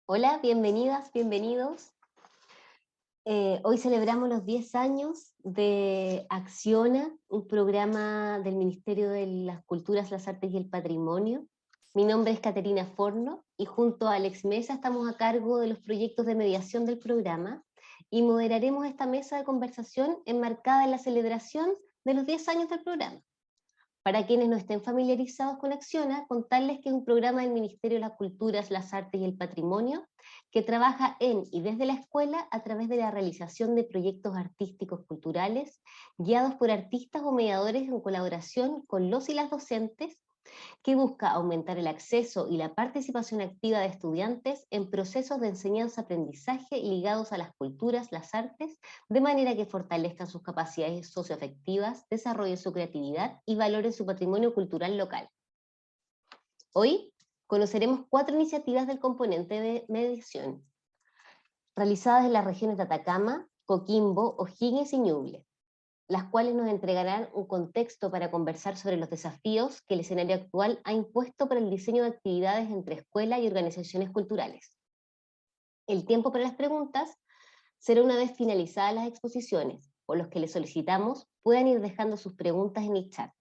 Hola, bienvenidas, bienvenidos. Hoy celebramos los 10 años de Acciona, un programa del Ministerio de las Culturas, las Artes y el Patrimonio. Mi nombre es Caterina Forno y junto a Alex Mesa estamos a cargo de los proyectos de mediación del programa y moderaremos esta mesa de conversación enmarcada en la celebración de los 10 años del programa. Para quienes no estén familiarizados con Acciona, contarles que es un programa del Ministerio de las Culturas, las Artes y el Patrimonio que trabaja en y desde la escuela a través de la realización de proyectos artísticos culturales guiados por artistas o mediadores en colaboración con los y las docentes, que busca aumentar el acceso y la participación activa de estudiantes en procesos de enseñanza-aprendizaje ligados a las culturas, las artes, de manera que fortalezcan sus capacidades socioafectivas, desarrollen su creatividad y valoren su patrimonio cultural local. Hoy conoceremos 4 iniciativas del componente de mediación, realizadas en las regiones de Atacama, Coquimbo, O'Higgins y Ñuble, las cuales nos entregarán un contexto para conversar sobre los desafíos que el escenario actual ha impuesto para el diseño de actividades entre escuela y organizaciones culturales. El tiempo para las preguntas será una vez finalizadas las exposiciones, por los que les solicitamos puedan ir dejando sus preguntas en el chat.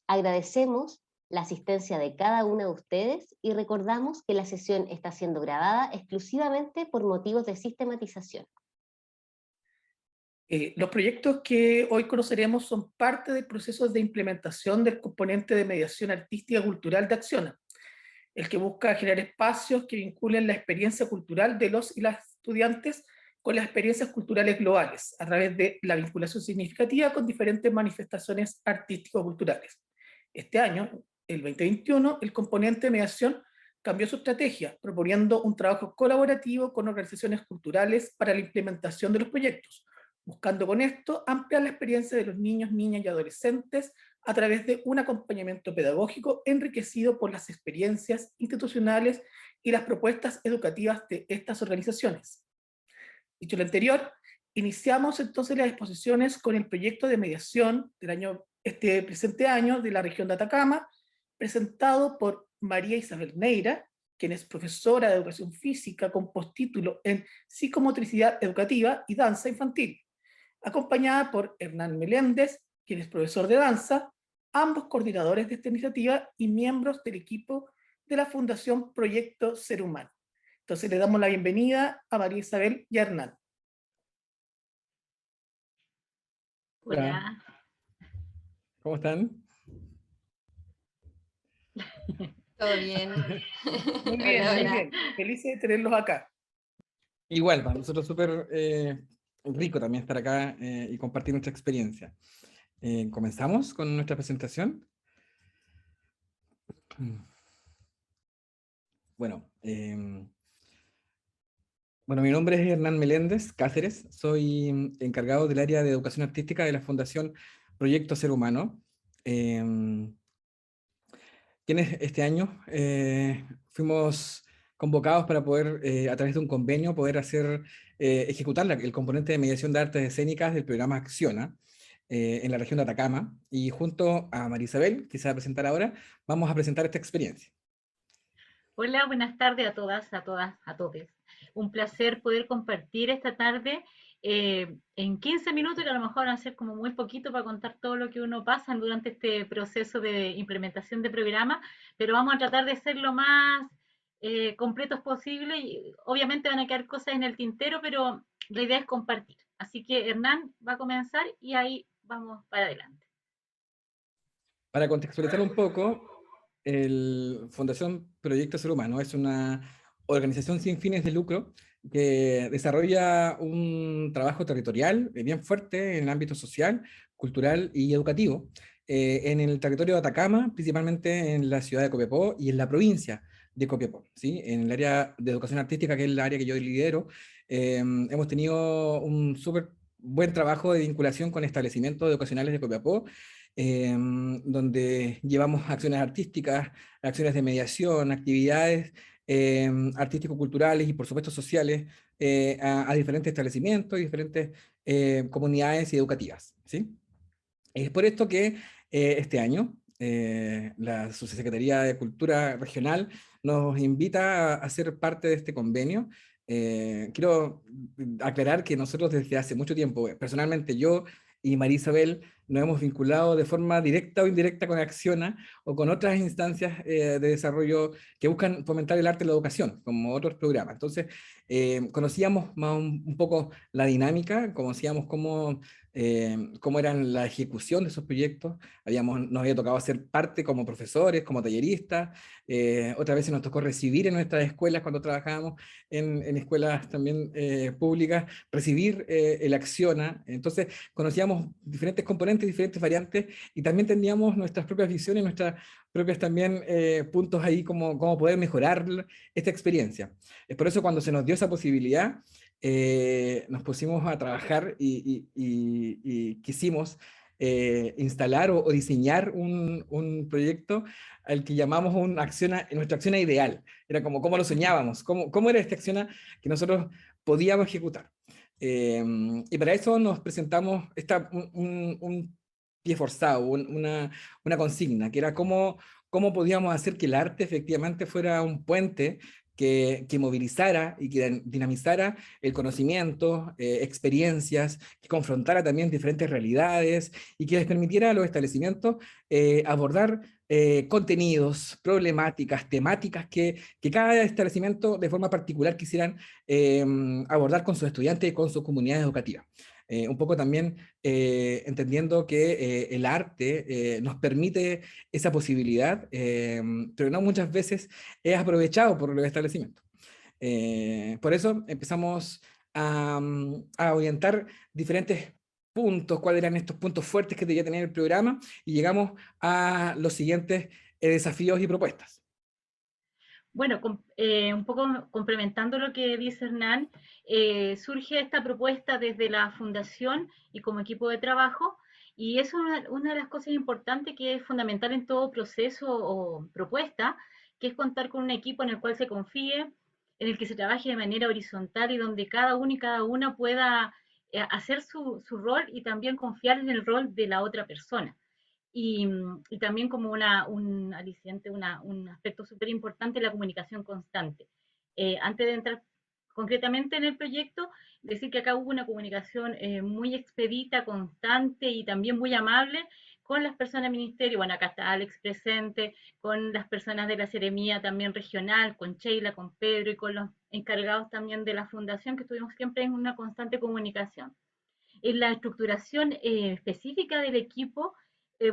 Agradecemos la asistencia de cada una de ustedes y recordamos que la sesión está siendo grabada exclusivamente por motivos de sistematización. Los proyectos que hoy conoceremos son parte del proceso de implementación del componente de mediación artística cultural de Acciona, el que busca generar espacios que vinculen la experiencia cultural de los y las estudiantes con las experiencias culturales globales, a través de la vinculación significativa con diferentes manifestaciones artístico-culturales. Este año, el 2021, el componente de mediación cambió su estrategia, proponiendo un trabajo colaborativo con organizaciones culturales para la implementación de los proyectos, buscando con esto ampliar la experiencia de los niños, niñas y adolescentes a través de un acompañamiento pedagógico enriquecido por las experiencias institucionales y las propuestas educativas de estas organizaciones. Dicho lo anterior, iniciamos entonces las exposiciones con el proyecto de mediación este presente año de la región de Atacama, presentado por María Isabel Neira, quien es profesora de educación física con postítulo en psicomotricidad educativa y danza infantil, acompañada por Hernán Meléndez, quien es profesor de danza, ambos coordinadores de esta iniciativa y miembros del equipo de la Fundación Proyecto Ser Humano. Entonces le damos la bienvenida a María Isabel y a Hernán. Hola, Hola, ¿cómo están? ¿Todo bien? Muy bien, hola, muy hola. bien. Felices de tenerlos acá. Igual, para nosotros súper rico también estar acá y compartir nuestra experiencia. ¿Comenzamos con nuestra presentación? Bueno, mi nombre es Hernán Meléndez Cáceres, soy encargado del área de educación artística de la Fundación Proyecto Ser Humano, quienes este año fuimos convocados para poder, a través de un convenio, poder ejecutar el componente de mediación de artes escénicas del programa Acciona en la región de Atacama, y junto a María Isabel, que se va a presentar ahora, vamos a presentar esta experiencia. Hola, buenas tardes a todas, a todos. Un placer poder compartir esta tarde en 15 minutos, que a lo mejor van a ser como muy poquito para contar todo lo que uno pasa durante este proceso de implementación de programa, pero vamos a tratar de ser lo más completos posible y obviamente van a quedar cosas en el tintero, pero la idea es compartir. Así que Hernán va a comenzar y ahí vamos para adelante. Para contextualizar un poco, el Fundación Proyecto Ser Humano es una organización sin fines de lucro que desarrolla un trabajo territorial bien fuerte en el ámbito social, cultural y educativo, en el territorio de Atacama, principalmente en la ciudad de Copiapó y en la provincia de Copiapó, ¿sí? En el área de educación artística, que es el área que yo lidero, hemos tenido un súper buen trabajo de vinculación con establecimientos educacionales de Copiapó, donde llevamos acciones artísticas, acciones de mediación, actividades artístico-culturales y por supuesto sociales a diferentes establecimientos y diferentes comunidades educativas, ¿sí? Es por esto que este año la Subsecretaría de Cultura Regional nos invita a ser parte de este convenio. Quiero aclarar que nosotros desde hace mucho tiempo, personalmente yo y María Isabel, nos hemos vinculado de forma directa o indirecta con Acciona o con otras instancias de desarrollo que buscan fomentar el arte y la educación, como otros programas. Entonces, conocíamos más un poco la dinámica, conocíamos cómo era la ejecución de esos proyectos. Nos había tocado ser parte como profesores, como talleristas. Otras veces nos tocó recibir en nuestras escuelas cuando trabajábamos en escuelas también públicas, recibir el Acciona. Entonces conocíamos diferentes componentes, diferentes variantes, y también teníamos nuestras propias visiones, nuestras propias también puntos ahí como poder mejorar esta experiencia. Es por eso cuando se nos dio esa posibilidad, nos pusimos a trabajar y quisimos instalar o diseñar un proyecto al que llamamos nuestra Acciona ideal. Era como cómo lo soñábamos, cómo era esta Acciona que nosotros podíamos ejecutar. Y para eso nos presentamos un pie forzado, una consigna, que era cómo podíamos hacer que el arte efectivamente fuera un puente que movilizara y que dinamizara el conocimiento, experiencias, que confrontara también diferentes realidades y que les permitiera a los establecimientos abordar contenidos, problemáticas, temáticas que cada establecimiento de forma particular quisieran abordar con sus estudiantes y con sus comunidades educativas. Un poco también entendiendo que el arte nos permite esa posibilidad, pero no muchas veces es aprovechado por los establecimientos. Por eso empezamos a orientar diferentes puntos, cuáles eran estos puntos fuertes que debía tener el programa, y llegamos a los siguientes desafíos y propuestas. Bueno, un poco complementando lo que dice Hernán, surge esta propuesta desde la fundación y como equipo de trabajo, y es una de las cosas importantes que es fundamental en todo proceso o propuesta, que es contar con un equipo en el cual se confíe, en el que se trabaje de manera horizontal y donde cada uno y cada una pueda hacer su rol y también confiar en el rol de la otra persona. Y también como un aliciente, un aspecto súper importante, la comunicación constante. Antes de entrar concretamente en el proyecto, decir que acá hubo una comunicación muy expedita, constante y también muy amable con las personas del ministerio. Bueno, acá está Alex presente, con las personas de la Seremía también regional, con Sheila, con Pedro y con los encargados también de la fundación, que estuvimos siempre en una constante comunicación. En la estructuración específica del equipo,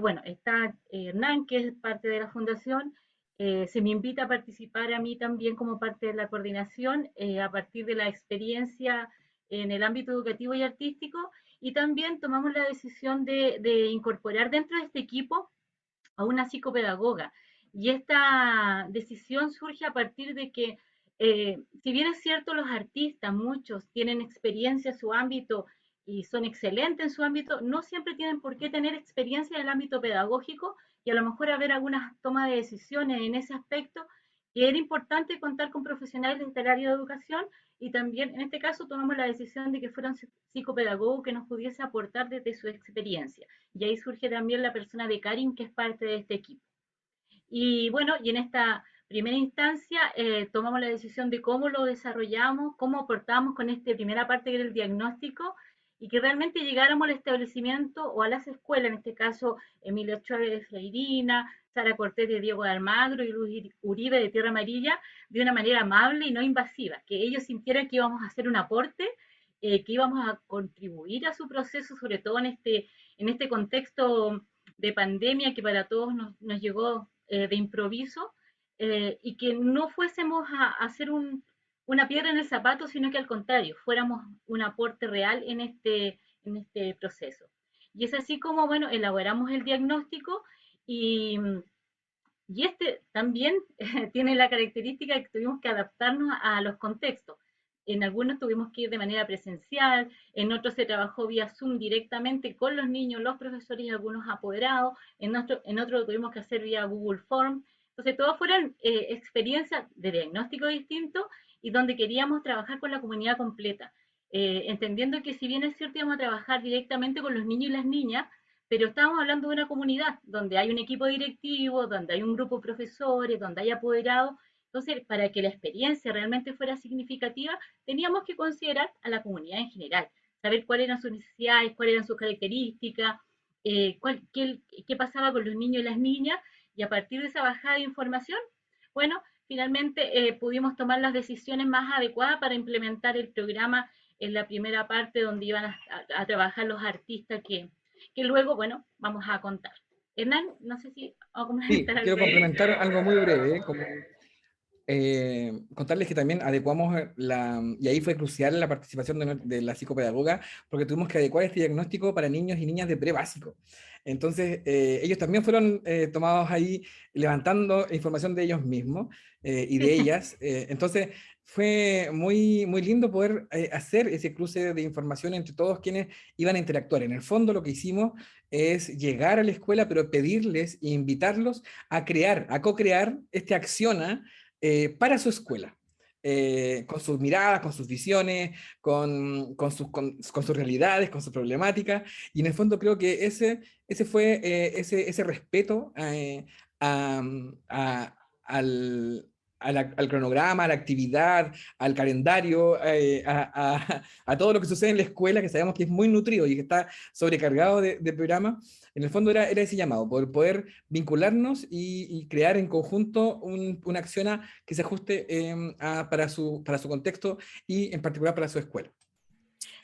bueno, está Hernán, que es parte de la fundación, se me invita a participar a mí también como parte de la coordinación a partir de la experiencia en el ámbito educativo y artístico, y también tomamos la decisión de incorporar dentro de este equipo a una psicopedagoga. Y esta decisión surge a partir de que, si bien es cierto, los artistas, muchos tienen experiencia en su ámbito y son excelentes en su ámbito, no siempre tienen por qué tener experiencia en el ámbito pedagógico y a lo mejor haber algunas tomas de decisiones en ese aspecto, que era importante contar con profesionales del área de educación y también en este caso tomamos la decisión de que fueran psicopedagogos que nos pudiese aportar desde su experiencia. Y ahí surge también la persona de Karin, que es parte de este equipo. Y bueno, y en esta primera instancia tomamos la decisión de cómo lo desarrollamos, cómo aportamos con esta primera parte que era el diagnóstico y que realmente llegáramos al establecimiento o a las escuelas, en este caso Emilio Ochoa de Freirina, Sara Cortés de Diego de Almagro y Luis Uribe de Tierra Amarilla, de una manera amable y no invasiva, que ellos sintieran que íbamos a hacer un aporte, que íbamos a contribuir a su proceso, sobre todo en este contexto de pandemia que para todos nos llegó de improviso, y que no fuésemos a hacer una piedra en el zapato, sino que al contrario, fuéramos un aporte real en este proceso. Y es así como, bueno, elaboramos el diagnóstico y este también tiene la característica de que tuvimos que adaptarnos a los contextos. En algunos tuvimos que ir de manera presencial, en otros se trabajó vía Zoom directamente con los niños, los profesores y algunos apoderados, en otros tuvimos que hacer vía Google Form. Entonces, todas fueron experiencias de diagnóstico distinto y donde queríamos trabajar con la comunidad completa, entendiendo que si bien es cierto íbamos a trabajar directamente con los niños y las niñas, pero estamos hablando de una comunidad donde hay un equipo directivo, donde hay un grupo de profesores, donde hay apoderados. Entonces, para que la experiencia realmente fuera significativa, teníamos que considerar a la comunidad en general, saber cuáles eran sus necesidades, cuáles eran sus características, qué pasaba con los niños y las niñas, y a partir de esa bajada de información, bueno, finalmente pudimos tomar las decisiones más adecuadas para implementar el programa en la primera parte donde iban a trabajar los artistas que luego, bueno, vamos a contar. Hernán, no sé si vamos a Sí, complementar quiero algo ahí. complementar algo muy breve, como contarles que también adecuamos y ahí fue crucial la participación de la psicopedagoga, porque tuvimos que adecuar este diagnóstico para niños y niñas de pre-básico. Entonces, ellos también fueron tomados ahí levantando información de ellos mismos y de ellas. Entonces, fue muy, muy lindo poder hacer ese cruce de información entre todos quienes iban a interactuar. En el fondo, lo que hicimos es llegar a la escuela, pero pedirles e invitarlos a crear, a co-crear este Acciona para su escuela, con sus miradas, con sus visiones, con sus realidades, con sus problemáticas. Y en el fondo creo que ese fue ese respeto a, a, al, al cronograma, a la actividad, al calendario, a todo lo que sucede en la escuela, que sabemos que es muy nutrido y que está sobrecargado de programas. En el fondo era ese llamado, por poder vincularnos y crear en conjunto una acción que se ajuste para su contexto y en particular para su escuela.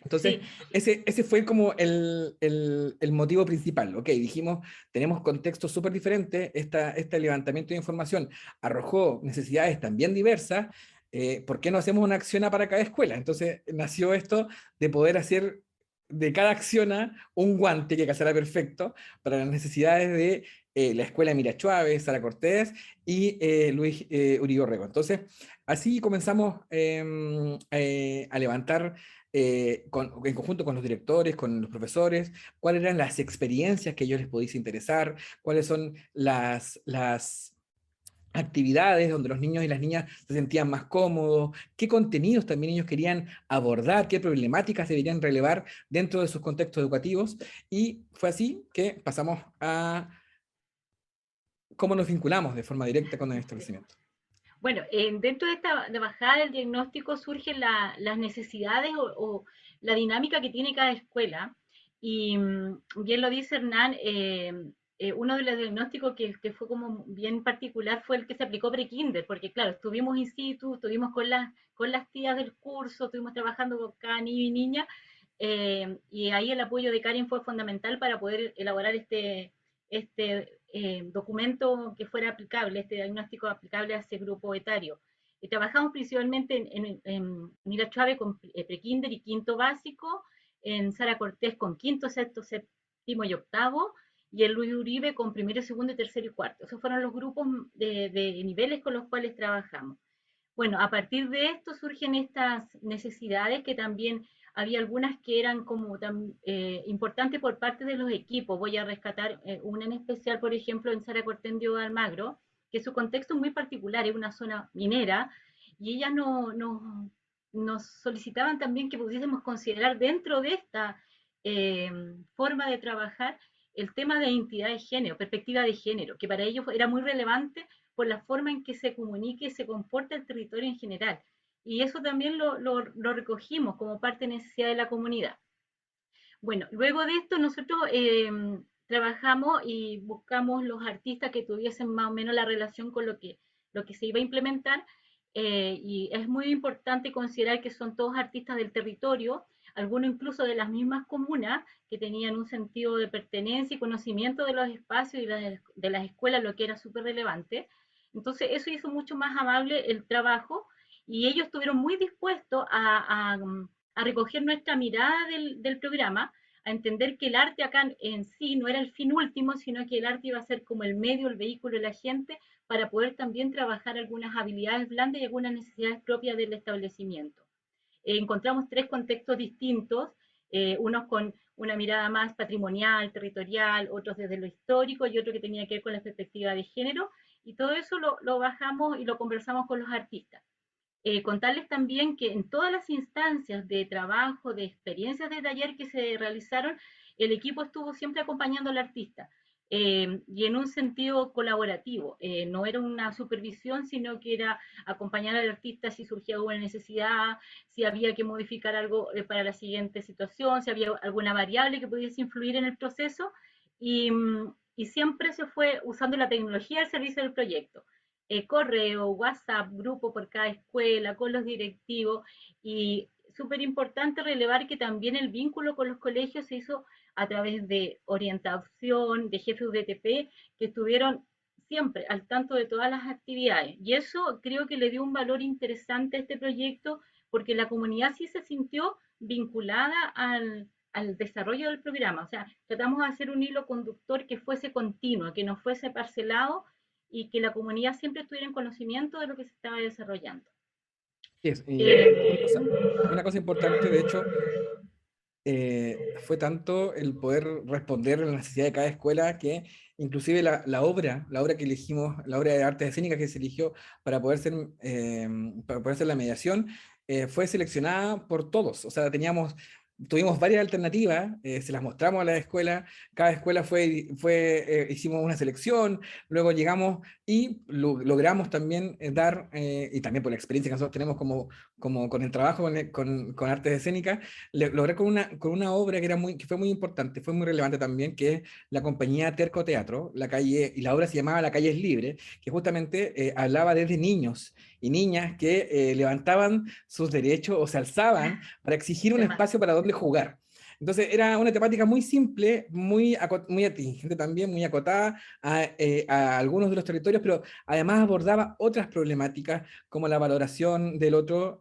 Entonces, Sí, ese fue como el motivo principal. Ok, dijimos, tenemos contextos súper diferentes, este levantamiento de información arrojó necesidades también diversas, ¿por qué no hacemos una acción para cada escuela? Entonces, nació esto de poder hacer de cada acción un guante que casara perfecto para las necesidades de la escuela Mira Chávez, Sara Cortés y Luis Uribe. Entonces, así comenzamos a levantar en conjunto con los directores, con los profesores, cuáles eran las experiencias que a ellos les pudiese interesar, cuáles son las actividades donde los niños y las niñas se sentían más cómodos, qué contenidos también ellos querían abordar, qué problemáticas deberían relevar dentro de sus contextos educativos. Y fue así que pasamos a cómo nos vinculamos de forma directa con el sí. establecimiento. Bueno, dentro de esta de bajada del diagnóstico surgen las necesidades o la dinámica que tiene cada escuela. Y bien lo dice Hernán, uno de los diagnósticos que fue como bien particular fue el que se aplicó pre-kinder, porque claro, estuvimos in situ, estuvimos con las tías del curso, estuvimos trabajando con cada niño y niña, y ahí el apoyo de Karen fue fundamental para poder elaborar este documento que fuera aplicable, este diagnóstico aplicable a ese grupo etario. Trabajamos principalmente en Mira Chávez con prekinder y quinto básico, en Sara Cortés con quinto, sexto, séptimo y octavo, y en Luis Uribe con primero, segundo, tercero y cuarto. Esos fueron los grupos de niveles con los cuales trabajamos. Bueno, a partir de esto surgen estas necesidades que también había algunas que eran como tan importantes por parte de los equipos. Voy a rescatar una en especial, por ejemplo, en Sara Cortendio de Almagro, que su contexto es muy particular, es una zona minera, y ellas nos solicitaban también que pudiésemos considerar dentro de esta forma de trabajar el tema de identidad de género, perspectiva de género, que para ellos era muy relevante por la forma en que se comunica y se comporta el territorio en general. Y eso también lo recogimos como parte de necesidad de la comunidad. Bueno, luego de esto nosotros trabajamos y buscamos los artistas que tuviesen más o menos la relación con lo que se iba a implementar. Y es muy importante considerar que son todos artistas del territorio, algunos incluso de las mismas comunas, que tenían un sentido de pertenencia y conocimiento de los espacios y de las escuelas, lo que era súper relevante. Entonces eso hizo mucho más amable el trabajo y ellos estuvieron muy dispuestos a recoger nuestra mirada del programa, a entender que el arte acá en sí no era el fin último, sino que el arte iba a ser como el medio, el vehículo de la gente para poder también trabajar algunas habilidades blandas y algunas necesidades propias del establecimiento. Encontramos tres contextos distintos, unos con una mirada más patrimonial, territorial, otros desde lo histórico y otro que tenía que ver con la perspectiva de género, y todo eso lo bajamos y lo conversamos con los artistas. Contarles también que en todas las instancias de trabajo, de experiencias de taller que se realizaron, el equipo estuvo siempre acompañando al artista. Y en un sentido colaborativo, no era una supervisión, sino que era acompañar al artista si surgía alguna necesidad, si había que modificar algo para la siguiente situación, si había alguna variable que pudiese influir en el proceso, y siempre se fue usando la tecnología al servicio del proyecto. Correo, WhatsApp, grupo por cada escuela, con los directivos, y súper importante relevar que también el vínculo con los colegios se hizo a través de orientación, de jefes UDTP, que estuvieron siempre al tanto de todas las actividades. Y eso creo que le dio un valor interesante a este proyecto, porque la comunidad sí se sintió vinculada al desarrollo del programa. O sea, tratamos de hacer un hilo conductor que fuese continuo, que no fuese parcelado, y que la comunidad siempre estuviera en conocimiento de lo que se estaba desarrollando. Y una cosa importante, de hecho, fue tanto el poder responder a la necesidad de cada escuela que inclusive la obra que elegimos, la obra de artes escénicas que se eligió para poder hacer la mediación, fue seleccionada por todos. O sea, tuvimos varias alternativas, se las mostramos a la escuela, cada escuela hicimos una selección, luego llegamos y logramos también dar, y también por la experiencia que nosotros tenemos como con el trabajo con artes escénicas, logré con una obra que fue muy importante, fue muy relevante también, que es la compañía Terco Teatro, y la obra se llamaba La calle es libre, que justamente hablaba desde niños y niñas que levantaban sus derechos o se alzaban para exigir un espacio para donde jugar. Entonces era una temática muy simple, muy atingente también, muy acotada a algunos de los territorios, pero además abordaba otras problemáticas como la valoración del otro,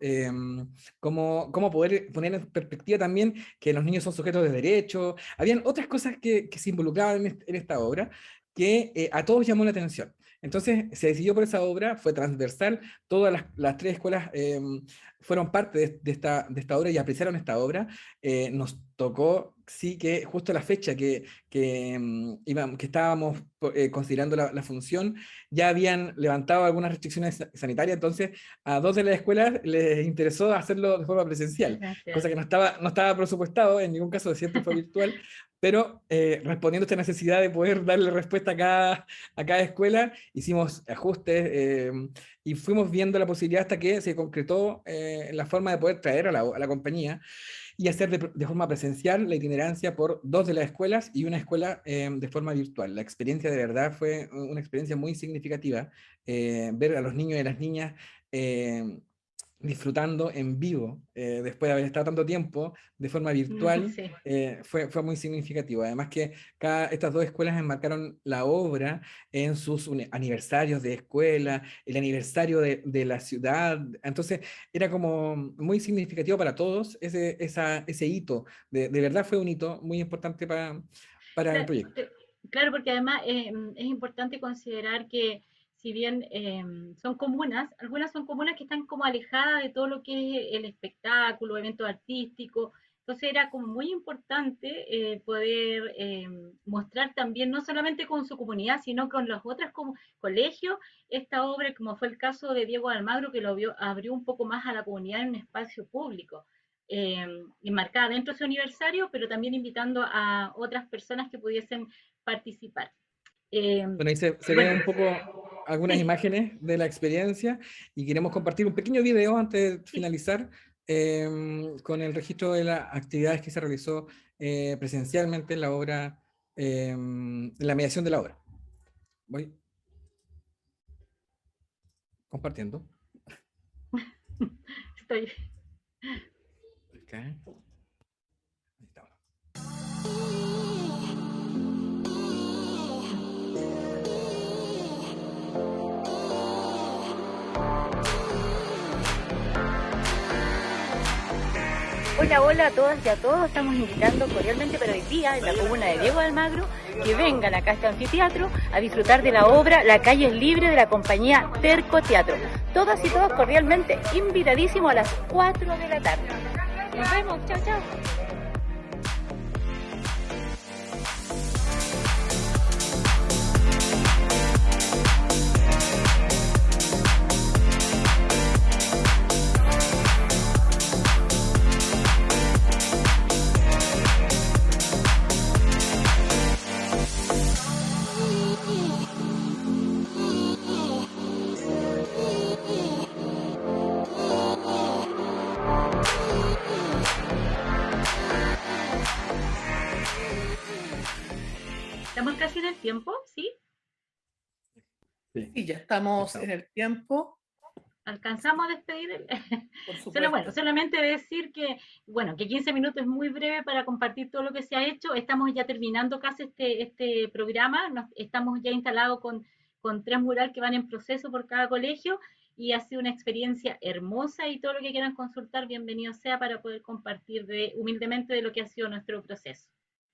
cómo poder poner en perspectiva también que los niños son sujetos de derecho. Habían otras cosas que se involucraban en esta obra que a todos llamó la atención. Entonces se decidió por esa obra, fue transversal, todas las tres escuelas fueron parte de esta obra y apreciaron esta obra. Nos tocó, sí, que justo la fecha que estábamos considerando la función, ya habían levantado algunas restricciones sanitarias, entonces a dos de las escuelas les interesó hacerlo de forma presencial, cosa que no estaba presupuestado, en ningún caso siempre fue virtual, pero respondiendo a esta necesidad de poder darle respuesta a cada escuela, hicimos ajustes y fuimos viendo la posibilidad hasta que se concretó la forma de poder traer a la compañía y hacer de forma presencial la itinerancia por dos de las escuelas y una escuela de forma virtual. La experiencia de verdad fue una experiencia muy significativa, ver a los niños y a las niñas disfrutando en vivo, después de haber estado tanto tiempo de forma virtual, Sí. fue muy significativo. Además que estas dos escuelas enmarcaron la obra en sus aniversarios de escuela, el aniversario de la ciudad, entonces era como muy significativo para todos ese hito, de verdad fue un hito muy importante para el proyecto. Claro, porque además es importante considerar que si bien son comunas, algunas son comunas que están como alejadas de todo lo que es el espectáculo, eventos artísticos, entonces era como muy importante poder mostrar también, no solamente con su comunidad, sino con los otros colegios, esta obra, como fue el caso de Diego Almagro, que abrió un poco más a la comunidad en un espacio público. Enmarcada dentro de su aniversario, pero también invitando a otras personas que pudiesen participar. Bueno, ahí se ven un poco algunas imágenes de la experiencia y queremos compartir un pequeño video antes de finalizar con el registro de las actividades que se realizó presencialmente en la obra, en la mediación de la obra. Voy compartiendo. Estoy. Okay. Ahí estamos. Hola, hola a todas y a todos. Estamos invitando cordialmente, pero hoy día en la comuna de Diego de Almagro, que vengan acá a este anfiteatro a disfrutar de la obra La calle es libre de la compañía Terco Teatro. Todas y todos cordialmente invitadísimos a las 4 de la tarde. Nos vemos, chao, chao. tiempo, ¿sí? Sí, ya estamos en el tiempo. ¿Alcanzamos a despedir? Por supuesto. Solamente decir que, bueno, que 15 minutos es muy breve para compartir todo lo que se ha hecho. Estamos ya terminando casi este programa. Estamos ya instalados con 3 murales que van en proceso por cada colegio y ha sido una experiencia hermosa y todo lo que quieran consultar, bienvenido sea para poder compartir humildemente de lo que ha sido nuestro proceso.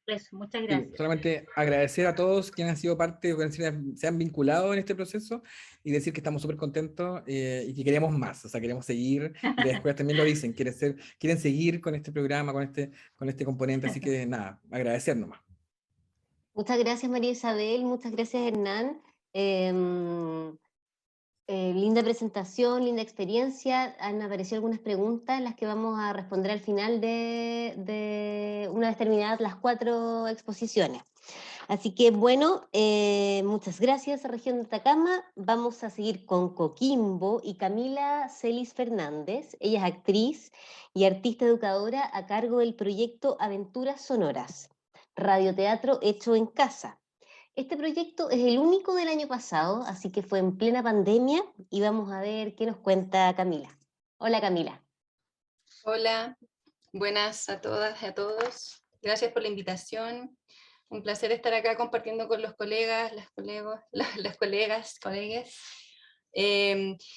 Eso, muchas Sí, gracias. solamente agradecer a todos quienes han sido parte o se han vinculado en este proceso y decir que estamos súper contentos y que queremos más, o sea, queremos seguir, y las escuelas también lo dicen, quieren seguir con este programa, con este componente, así que nada, agradecer nomás. Muchas gracias, María Isabel, muchas gracias, Hernán. Linda presentación, linda experiencia. Han aparecido algunas preguntas, las que vamos a responder al final de una vez terminadas las 4 exposiciones. Así que bueno, muchas gracias a Región de Atacama. Vamos a seguir con Coquimbo y Camila Celis Fernández. Ella es actriz y artista educadora a cargo del proyecto Aventuras Sonoras, radioteatro hecho en casa. Este proyecto es el único del año pasado, así que fue en plena pandemia y vamos a ver qué nos cuenta Camila. Hola, Camila. Hola, buenas a todas y a todos. Gracias por la invitación. Un placer estar acá compartiendo con los colegas, colegas.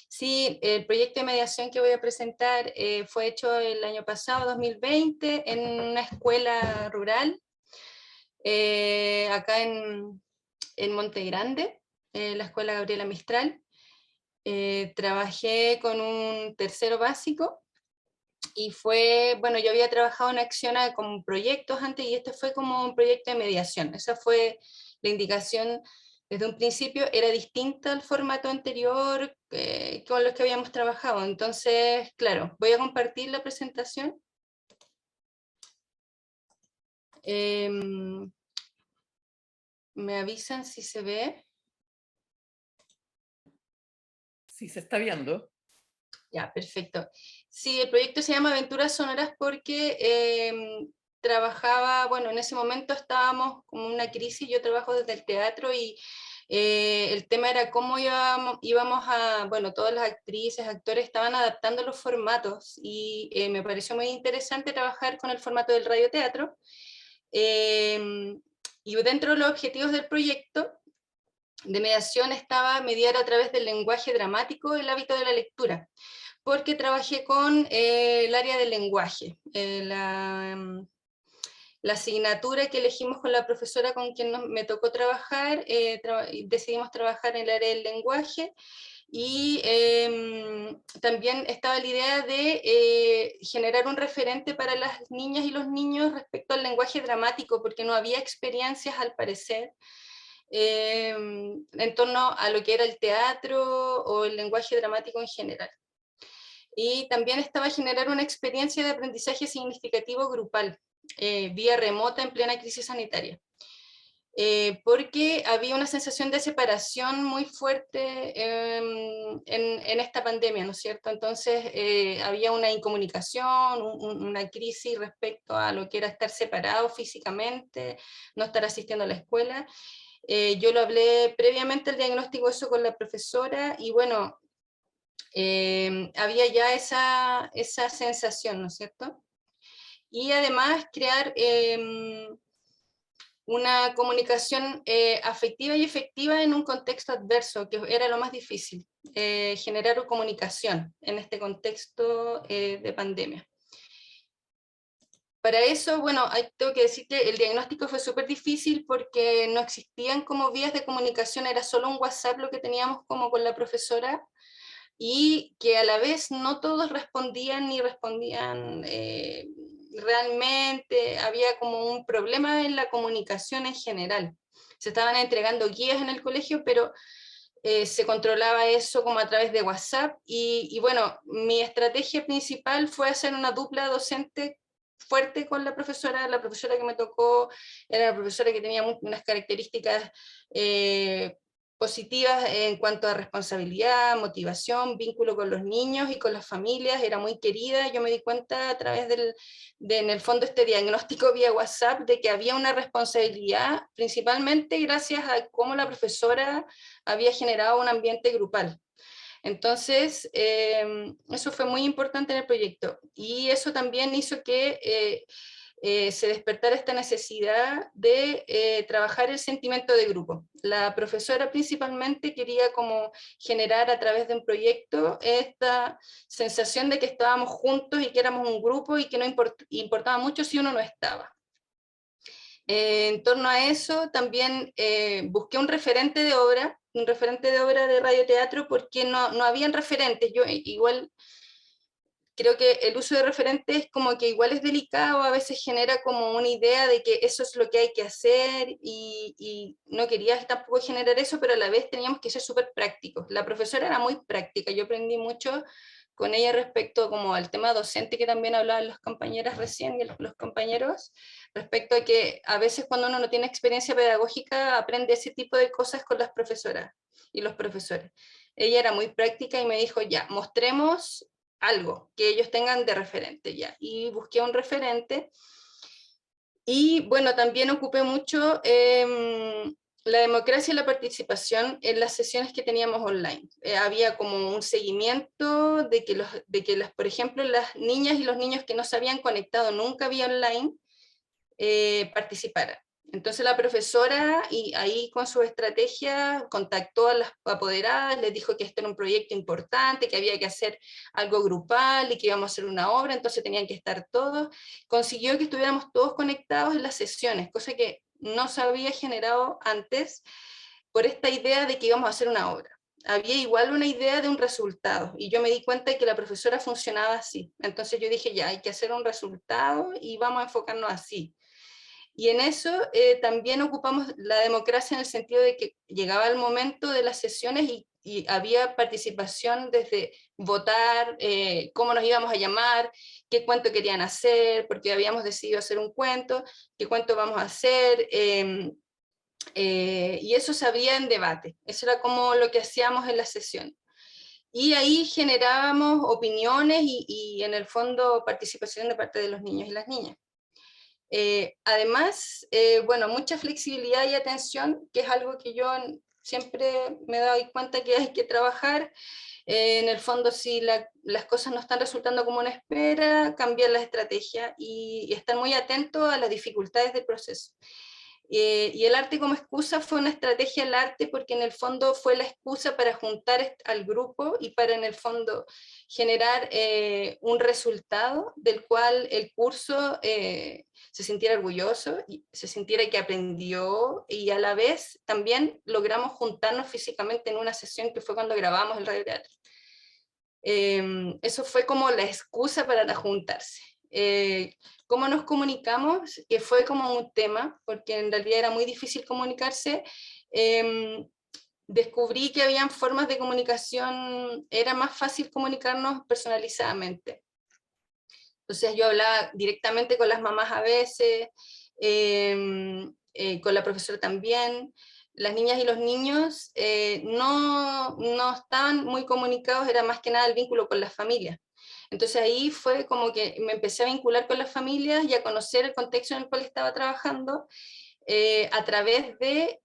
Sí, el proyecto de mediación que voy a presentar fue hecho el año pasado, 2020, en una escuela rural, acá en Monte Grande, la escuela Gabriela Mistral. Trabajé con un tercero básico y fue, bueno, yo había trabajado en Acciona con proyectos antes y este fue como un proyecto de mediación. Esa fue la indicación desde un principio, era distinta al formato anterior con los que habíamos trabajado. Entonces, claro, voy a compartir la presentación. ¿Me avisan si se ve? Sí, se está viendo. Ya, perfecto. Sí, el proyecto se llama Aventuras Sonoras porque trabajaba, bueno, en ese momento estábamos como en una crisis, yo trabajo desde el teatro y el tema era cómo íbamos a, bueno, todas las actrices, actores estaban adaptando los formatos y me pareció muy interesante trabajar con el formato del radioteatro. Y dentro de los objetivos del proyecto de mediación estaba mediar a través del lenguaje dramático el hábito de la lectura, porque trabajé con el área del lenguaje, la asignatura que elegimos con la profesora con quien me tocó trabajar, decidimos trabajar en el área del lenguaje, y también estaba la idea de generar un referente para las niñas y los niños respecto al lenguaje dramático, porque no había experiencias al parecer en torno a lo que era el teatro o el lenguaje dramático en general. Y también estaba generar una experiencia de aprendizaje significativo grupal, vía remota en plena crisis sanitaria. Porque había una sensación de separación muy fuerte en esta pandemia, ¿no es cierto? Entonces había una incomunicación, una crisis respecto a lo que era estar separado físicamente, no estar asistiendo a la escuela. Yo lo hablé previamente el diagnóstico eso con la profesora y bueno, había ya esa sensación, ¿no es cierto? Y además crear una comunicación afectiva y efectiva en un contexto adverso, que era lo más difícil, generar comunicación en este contexto de pandemia. Para eso, bueno, tengo que decir que el diagnóstico fue súper difícil porque no existían como vías de comunicación, era solo un WhatsApp lo que teníamos como con la profesora, y que a la vez no todos respondían ni respondían realmente, había como un problema en la comunicación en general. Se estaban entregando guías en el colegio, pero se controlaba eso como a través de WhatsApp, y bueno, mi estrategia principal fue hacer una dupla docente fuerte con la profesora que me tocó era la profesora que tenía unas características positivas en cuanto a responsabilidad, motivación, vínculo con los niños y con las familias, era muy querida. Yo me di cuenta a través en el fondo, este diagnóstico vía WhatsApp, de que había una responsabilidad, principalmente gracias a cómo la profesora había generado un ambiente grupal. Entonces, eso fue muy importante en el proyecto, y eso también hizo que se despertara esta necesidad de trabajar el sentimiento de grupo. La profesora principalmente quería como generar a través de un proyecto esta sensación de que estábamos juntos y que éramos un grupo y que no importaba mucho si uno no estaba. En torno a eso también busqué un referente de obra de radioteatro, porque no habían referentes. Yo igual creo que el uso de referentes es como que igual es delicado, a veces genera como una idea de que eso es lo que hay que hacer, y no quería tampoco generar eso, pero a la vez teníamos que ser súper prácticos. La profesora era muy práctica, yo aprendí mucho con ella respecto como al tema docente, que también hablaban las compañeras recién y los compañeros, respecto a que a veces cuando uno no tiene experiencia pedagógica aprende ese tipo de cosas con las profesoras y los profesores. Ella era muy práctica y me dijo, ya, mostremos algo que ellos tengan de referente, ya. Y busqué un referente, y bueno, también ocupé mucho la democracia y la participación en las sesiones que teníamos online. Había como un seguimiento de que por ejemplo, las niñas y los niños que no se habían conectado nunca vía online participaran. Entonces la profesora, y ahí con su estrategia, contactó a las apoderadas, les dijo que este era un proyecto importante, que había que hacer algo grupal y que íbamos a hacer una obra, entonces tenían que estar todos. Consiguió que estuviéramos todos conectados en las sesiones, cosa que no se había generado antes, por esta idea de que íbamos a hacer una obra. Había igual una idea de un resultado, y yo me di cuenta de que la profesora funcionaba así. Entonces yo dije, ya, hay que hacer un resultado y vamos a enfocarnos así. Y en eso también ocupamos la democracia, en el sentido de que llegaba el momento de las sesiones y había participación desde votar, cómo nos íbamos a llamar, qué cuento querían hacer, porque habíamos decidido hacer un cuento, qué cuento vamos a hacer, y eso se abría en debate. Eso era como lo que hacíamos en la sesión. Y ahí generábamos opiniones y en el fondo participación de parte de los niños y las niñas. Además, bueno, mucha flexibilidad y atención, que es algo que yo siempre me doy cuenta que hay que trabajar. En el fondo, si las cosas no están resultando como uno espera, cambiar la estrategia y estar muy atento a las dificultades del proceso. Y el arte como excusa fue una estrategia del arte, porque en el fondo fue la excusa para juntar al grupo y para en el fondo generar un resultado del cual el curso se sintiera orgulloso, y se sintiera que aprendió, y a la vez también logramos juntarnos físicamente en una sesión que fue cuando grabamos el radioteatro. Eso fue como la excusa para juntarse. ¿Cómo nos comunicamos? Que fue como un tema, porque en realidad era muy difícil comunicarse. Descubrí que habían formas de comunicación, era más fácil comunicarnos personalizadamente. Entonces yo hablaba directamente con las mamás a veces, con la profesora también. Las niñas y los niños no estaban muy comunicados, era más que nada el vínculo con las familias. Entonces ahí fue como que me empecé a vincular con las familias y a conocer el contexto en el cual estaba trabajando, a través de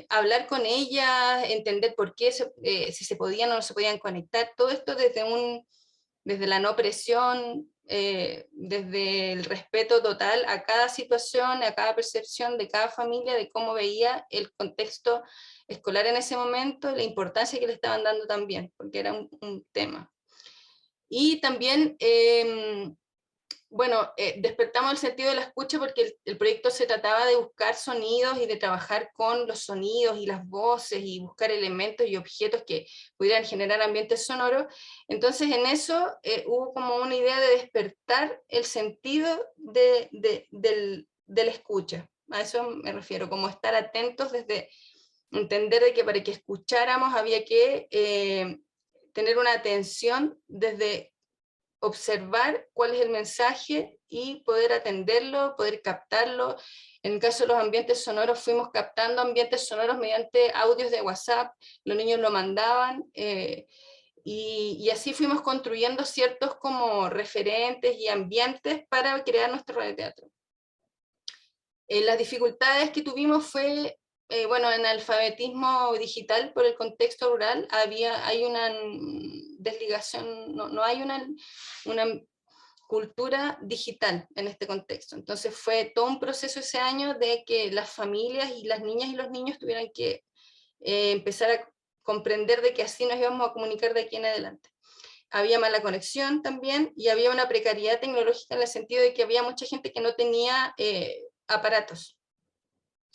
hablar con ellas, entender por qué, si se podían o no se podían conectar, todo esto desde la no presión, desde el respeto total a cada situación, a cada percepción de cada familia, de cómo veía el contexto escolar en ese momento, la importancia que le estaban dando también, porque era un tema. Y también, bueno, despertamos el sentido de la escucha, porque el proyecto se trataba de buscar sonidos y de trabajar con los sonidos y las voces y buscar elementos y objetos que pudieran generar ambientes sonoros. Entonces en eso hubo como una idea de despertar el sentido de la escucha. A eso me refiero, como estar atentos, desde entender de que para que escucháramos había que tener una atención desde observar cuál es el mensaje y poder atenderlo, poder captarlo, En el caso de los ambientes sonoros, fuimos captando ambientes sonoros mediante audios de WhatsApp, los niños lo mandaban, y así fuimos construyendo ciertos como referentes y ambientes para crear nuestro radioteatro. Las dificultades que tuvimos fue, bueno, en alfabetismo digital por el contexto rural, hay una desligación, no hay una cultura digital en este contexto. Entonces fue todo un proceso ese año de que las familias y las niñas y los niños tuvieran que empezar a comprender de que así nos íbamos a comunicar de aquí en adelante. Había mala conexión también, y había una precariedad tecnológica en el sentido de que había mucha gente que no tenía aparatos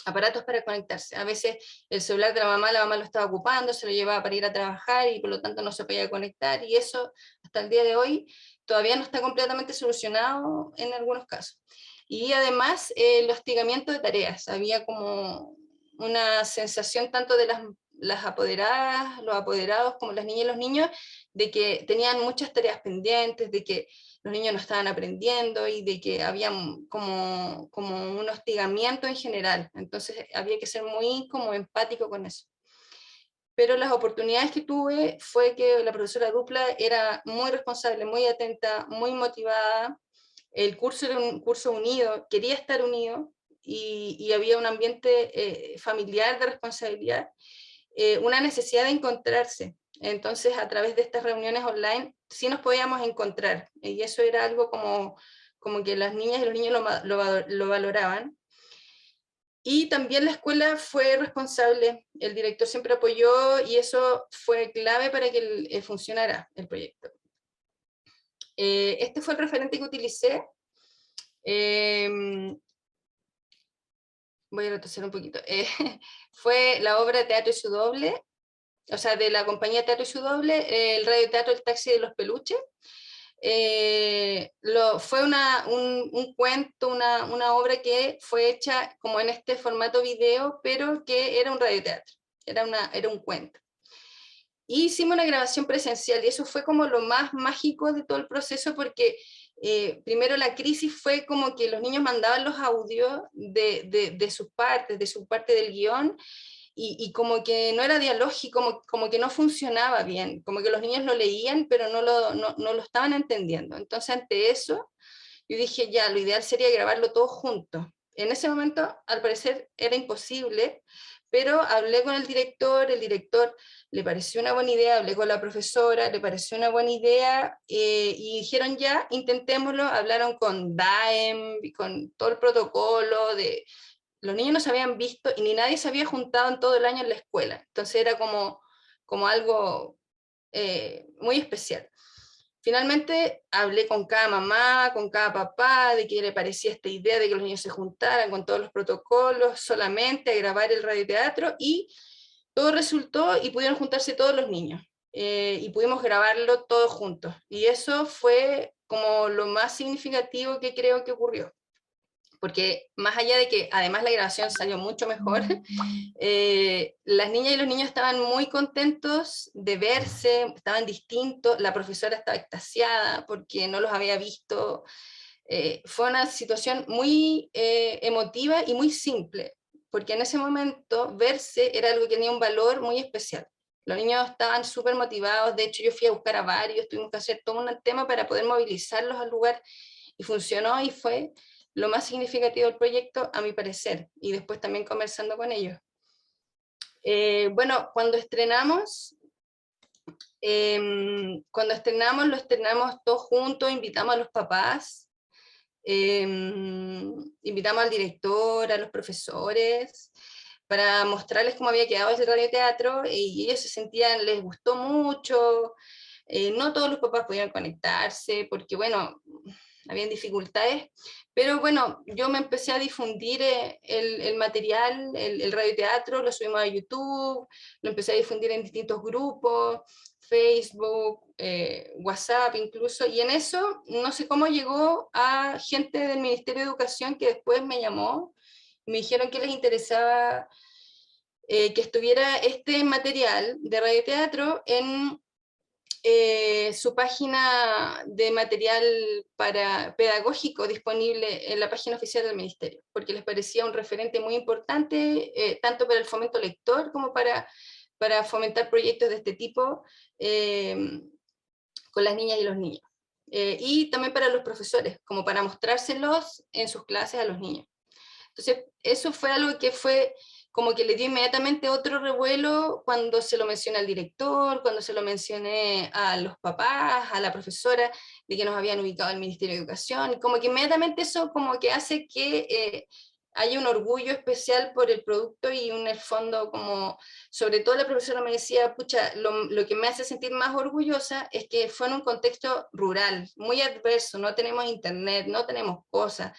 para conectarse. A veces el celular de la mamá lo estaba ocupando, se lo llevaba para ir a trabajar y por lo tanto no se podía conectar, y eso hasta el día de hoy todavía no está completamente solucionado en algunos casos. Y además el hostigamiento de tareas, había como una sensación tanto de las apoderadas, los apoderados, como las niñas y los niños, de que tenían muchas tareas pendientes, de que los niños no estaban aprendiendo y de que había como un hostigamiento en general. Entonces había que ser muy como empático con eso. Pero las oportunidades que tuve fue que la profesora Dupla era muy responsable, muy atenta, muy motivada. El curso era un curso unido, quería estar unido, y había un ambiente familiar de responsabilidad, una necesidad de encontrarse. Entonces, a través de estas reuniones online, sí nos podíamos encontrar, y eso era algo como que las niñas y los niños lo valoraban. Y también la escuela fue responsable, el director siempre apoyó, y eso fue clave para que funcionara el proyecto. Este fue el referente que utilicé. Voy a retroceder un poquito. Fue la obra de Teatro y su doble, o sea, de la compañía Teatro y su doble, el radioteatro El taxi de los peluches. Fue un cuento, una obra que fue hecha como en este formato video, pero que era un radioteatro, era un cuento. Y hicimos una grabación presencial, y eso fue como lo más mágico de todo el proceso, porque primero la crisis fue como que los niños mandaban los audios de sus partes, de su parte del guión, y como que no era dialógico, como que no funcionaba bien, como que los niños lo leían, pero no lo estaban entendiendo. Entonces, ante eso, yo dije, ya, lo ideal sería grabarlo todo junto. En ese momento, al parecer, era imposible, pero hablé con el director le pareció una buena idea, hablé con la profesora, le pareció una buena idea, y dijeron ya, intentémoslo. Hablaron con DAEM, con todo el protocolo los niños no se habían visto y ni nadie se había juntado en todo el año en la escuela. Entonces era como algo muy especial. Finalmente hablé con cada mamá, con cada papá, de qué le parecía esta idea de que los niños se juntaran con todos los protocolos, solamente a grabar el radioteatro, y todo resultó y pudieron juntarse todos los niños. Y pudimos grabarlo todos juntos. Y eso fue como lo más significativo que creo que ocurrió. Porque más allá de que además la grabación salió mucho mejor, las niñas y los niños estaban muy contentos de verse, estaban distintos, la profesora estaba extasiada porque no los había visto. Fue una situación muy emotiva y muy simple, porque en ese momento verse era algo que tenía un valor muy especial. Los niños estaban súper motivados, de hecho yo fui a buscar a varios, tuvimos que hacer todo un tema para poder movilizarlos al lugar, y funcionó, y fue lo más significativo del proyecto, a mi parecer, y después también conversando con ellos. Bueno, cuando estrenamos, lo estrenamos todos juntos, invitamos a los papás, invitamos al director, a los profesores, para mostrarles cómo había quedado el radioteatro, y ellos se sentían, les gustó mucho. No todos los papás podían conectarse, porque bueno, habían dificultades, pero bueno, yo me empecé a difundir el material, el radioteatro, lo subimos a YouTube, lo empecé a difundir en distintos grupos, Facebook, WhatsApp incluso, y en eso, no sé cómo llegó a gente del Ministerio de Educación que después me llamó, me dijeron que les interesaba que estuviera este material de radioteatro en su página de material pedagógico disponible en la página oficial del Ministerio, porque les parecía un referente muy importante, tanto para el fomento lector como para fomentar proyectos de este tipo con las niñas y los niños. Y también para los profesores, como para mostrárselos en sus clases a los niños. Entonces, eso fue algo que fue como que le dio inmediatamente otro revuelo cuando se lo mencioné al director, cuando se lo mencioné a los papás, a la profesora, de que nos habían ubicado al Ministerio de Educación, como que inmediatamente eso como que hace que haya un orgullo especial por el producto y en el fondo como, sobre todo la profesora me decía, pucha, lo que me hace sentir más orgullosa es que fue en un contexto rural, muy adverso, no tenemos internet, no tenemos cosas.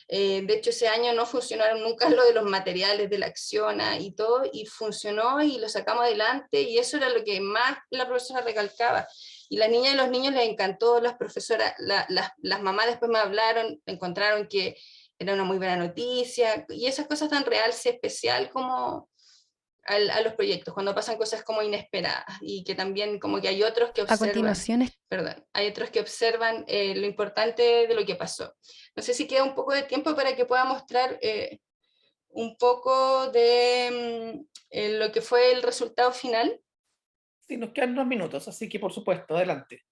De hecho, ese año no funcionaron nunca lo de los materiales de la Acciona y todo, y funcionó y lo sacamos adelante, y eso era lo que más la profesora recalcaba. Y las niñas y los niños les encantó, las profesoras, las mamás después me hablaron, encontraron que era una muy buena noticia, y esas cosas tan real se especial como a los proyectos, cuando pasan cosas como inesperadas, y que también como que hay otros que observan, A continuación, hay otros que observan lo importante de lo que pasó. No sé si queda un poco de tiempo para que pueda mostrar un poco de lo que fue el resultado final. Sí, nos quedan unos minutos, así que por supuesto, adelante.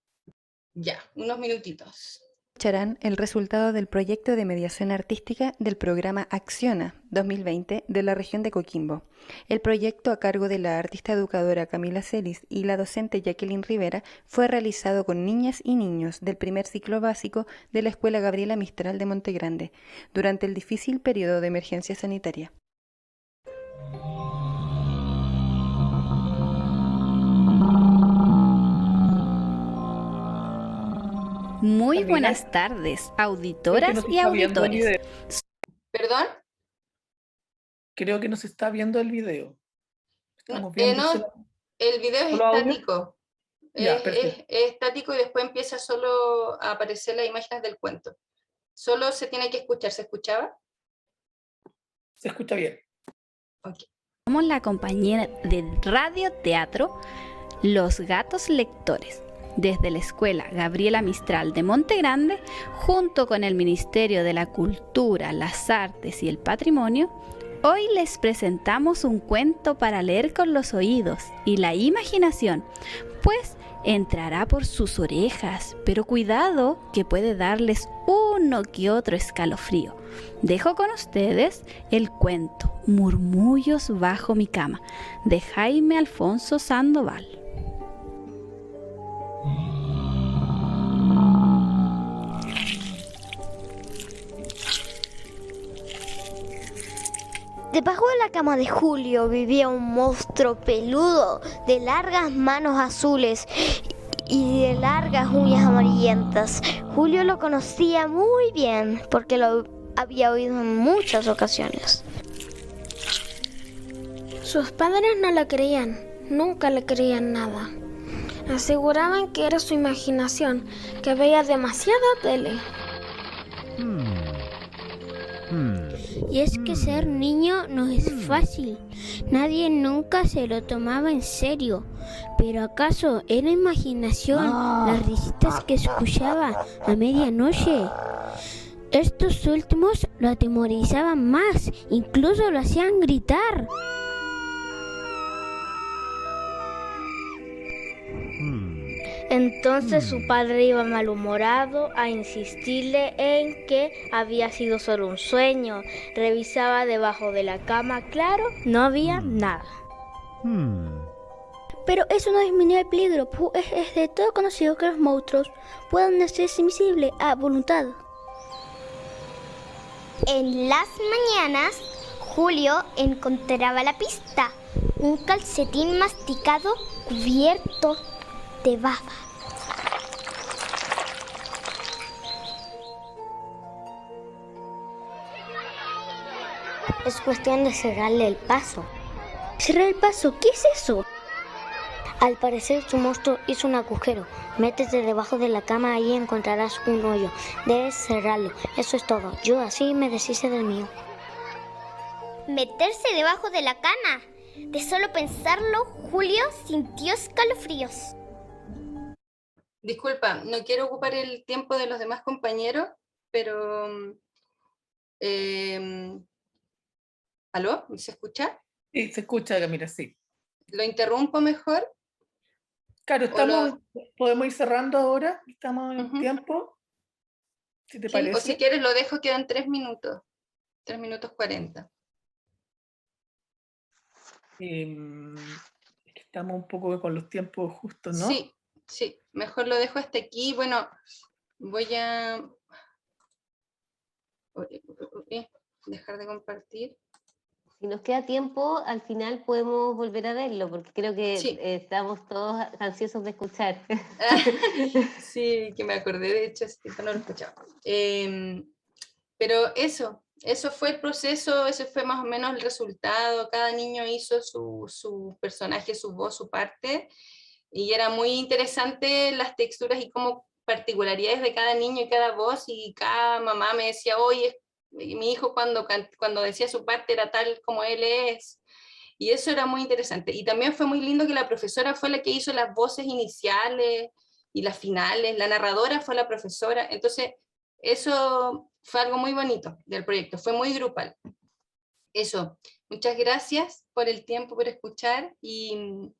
Ya, unos minutitos. escucharán el resultado del proyecto de mediación artística del programa Acciona 2020 de la región de Coquimbo. El proyecto, a cargo de la artista educadora Camila Celis y la docente Jacqueline Rivera, fue realizado con niñas y niños del primer ciclo básico de la Escuela Gabriela Mistral de Monte Grande durante el difícil periodo de emergencia sanitaria. Muy buenas tardes, auditoras y auditores. ¿Perdón? Creo que nos está viendo el video. No, el video es estático. Es estático y después empieza solo a aparecer las imágenes del cuento. Solo se tiene que escuchar. ¿Se escuchaba? Se escucha bien. Okay. Somos la compañía de radioteatro Los Gatos Lectores, desde la Escuela Gabriela Mistral de Monte Grande, junto con el Ministerio de la Cultura, las Artes y el Patrimonio. Hoy les presentamos un cuento para leer con los oídos y la imaginación, pues entrará por sus orejas, pero cuidado que puede darles uno que otro escalofrío. Dejo con ustedes el cuento Murmullos bajo mi cama, de Jaime Alfonso Sandoval. Debajo de la cama de Julio vivía un monstruo peludo de largas manos azules y de largas uñas amarillentas. Julio lo conocía muy bien porque lo había oído en muchas ocasiones. Sus padres no le creían, nunca le creían nada. Aseguraban que era su imaginación, que veía demasiada tele. Y es que ser niño no es fácil. Nadie nunca se lo tomaba en serio. ¿Pero acaso era imaginación las risitas que escuchaba a medianoche? Estos últimos lo atemorizaban más, incluso lo hacían gritar. Entonces su padre iba malhumorado a insistirle en que había sido solo un sueño. Revisaba debajo de la cama, claro, no había nada. Pero eso no disminuye el peligro, pues es de todo conocido que los monstruos pueden hacerse invisibles a voluntad. En las mañanas, Julio encontraba la pista, un calcetín masticado cubierto de baba. Es cuestión de cerrarle el paso. ¿Cerrar el paso? ¿Qué es eso? Al parecer su monstruo hizo un agujero. Métete debajo de la cama, ahí encontrarás un hoyo. Debes cerrarlo, eso es todo. Yo así me deshice del mío. Meterse debajo de la cama. De solo pensarlo, Julio sintió escalofríos. Disculpa, no quiero ocupar el tiempo de los demás compañeros, pero... ¿Aló? ¿Se escucha? Sí, se escucha, Camila, sí. ¿Lo interrumpo mejor? Claro, podemos ir cerrando ahora, estamos en tiempo, si te Sí, parece. o si quieres lo dejo, quedan 3 minutos, 3 minutos 40. Estamos un poco con los tiempos justos, ¿no? Sí, sí, mejor lo dejo hasta aquí. Bueno, voy a dejar de compartir. Si nos queda tiempo, al final podemos volver a verlo, porque creo que Sí. estamos todos ansiosos de escuchar. Sí, que me acordé, de hecho, ese tiempo no lo escuchaba. Pero eso fue el proceso, ese fue más o menos el resultado. Cada niño hizo su personaje, su voz, su parte, y era muy interesante las texturas y como particularidades de cada niño y cada voz, y cada mamá me decía, oye, mi hijo cuando decía su parte era tal como él es, y eso era muy interesante. Y también fue muy lindo que la profesora fue la que hizo las voces iniciales y las finales, la narradora fue la profesora, entonces eso fue algo muy bonito del proyecto, fue muy grupal. Eso, muchas gracias por el tiempo, por escuchar, y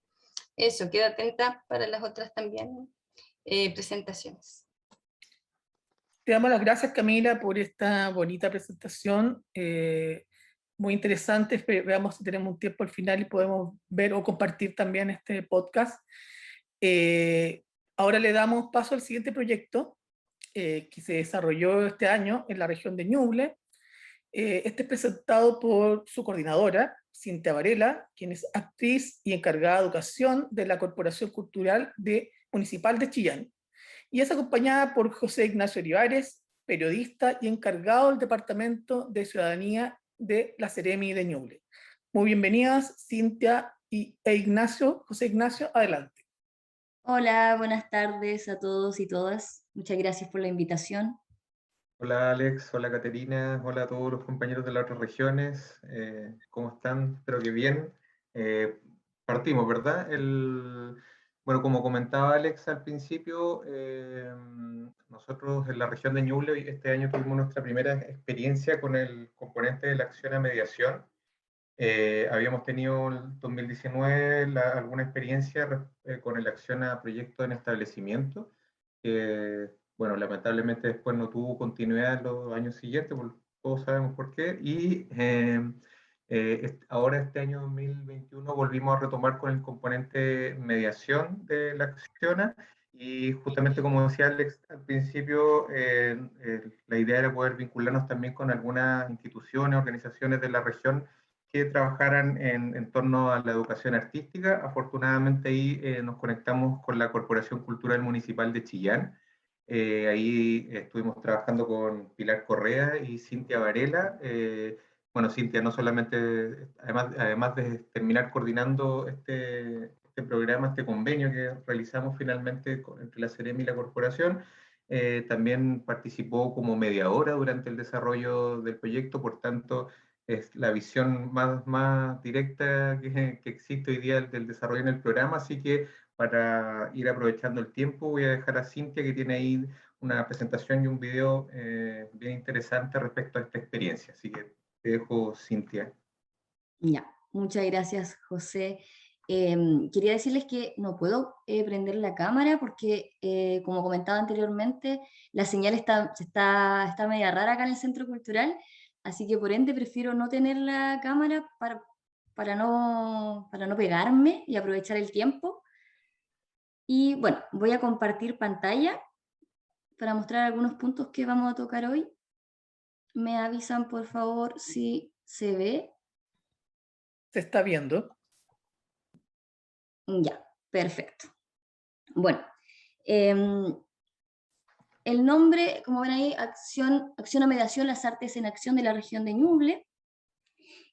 eso, queda atenta para las otras también presentaciones. Te damos las gracias, Camila, por esta bonita presentación, muy interesante. Veamos si tenemos un tiempo al final y podemos ver o compartir también este podcast. Ahora le damos paso al siguiente proyecto que se desarrolló este año en la región de Ñuble. Este es presentado por su coordinadora, Cintia Varela, quien es actriz y encargada de educación de la Corporación Cultural Municipal de Chillán. Y es acompañada por José Ignacio Olivares, periodista y encargado del Departamento de Ciudadanía de la Seremi de Ñuble. Muy bienvenidas, Cintia e Ignacio. José Ignacio, adelante. Hola, buenas tardes a todos y todas. Muchas gracias por la invitación. Hola Alex, hola Caterina, hola a todos los compañeros de las otras regiones. ¿Cómo están? Espero que bien. Partimos, ¿verdad? Bueno, como comentaba Alex al principio, nosotros en la región de Ñuble este año tuvimos nuestra primera experiencia con el componente de la acción a mediación. Habíamos tenido en 2019 alguna experiencia con el acción a proyectos en establecimiento, que, bueno, lamentablemente después no tuvo continuidad en los años siguientes, todos sabemos por qué, y ahora este año 2021 volvimos a retomar con el componente mediación de la acción, y justamente como decía Alex al principio, la idea era poder vincularnos también con algunas instituciones, organizaciones de la región que trabajaran en torno a la educación artística. Afortunadamente ahí nos conectamos con la Corporación Cultural Municipal de Chillán. Ahí estuvimos trabajando con Pilar Correa y Cintia Varela. Bueno, Cintia no solamente, además de terminar coordinando este programa, este convenio que realizamos finalmente entre la Seremi y la Corporación, también participó como mediadora durante el desarrollo del proyecto. Por tanto, es la visión más directa que existe hoy día del desarrollo en el programa, así que para ir aprovechando el tiempo voy a dejar a Cintia, que tiene ahí una presentación y un video bien interesante respecto a esta experiencia, así que te dejo, Cintia. Ya, muchas gracias, José. Quería decirles que no puedo prender la cámara porque, como comentaba anteriormente, la señal está media rara acá en el Centro Cultural, así que por ende prefiero no tener la cámara para no pegarme y aprovechar el tiempo. Y bueno, voy a compartir pantalla para mostrar algunos puntos que vamos a tocar hoy. Me avisan, por favor, si se ve. Se está viendo. Ya, perfecto. Bueno, el nombre, como ven ahí, Acción a Mediación, las artes en acción de la región de Ñuble.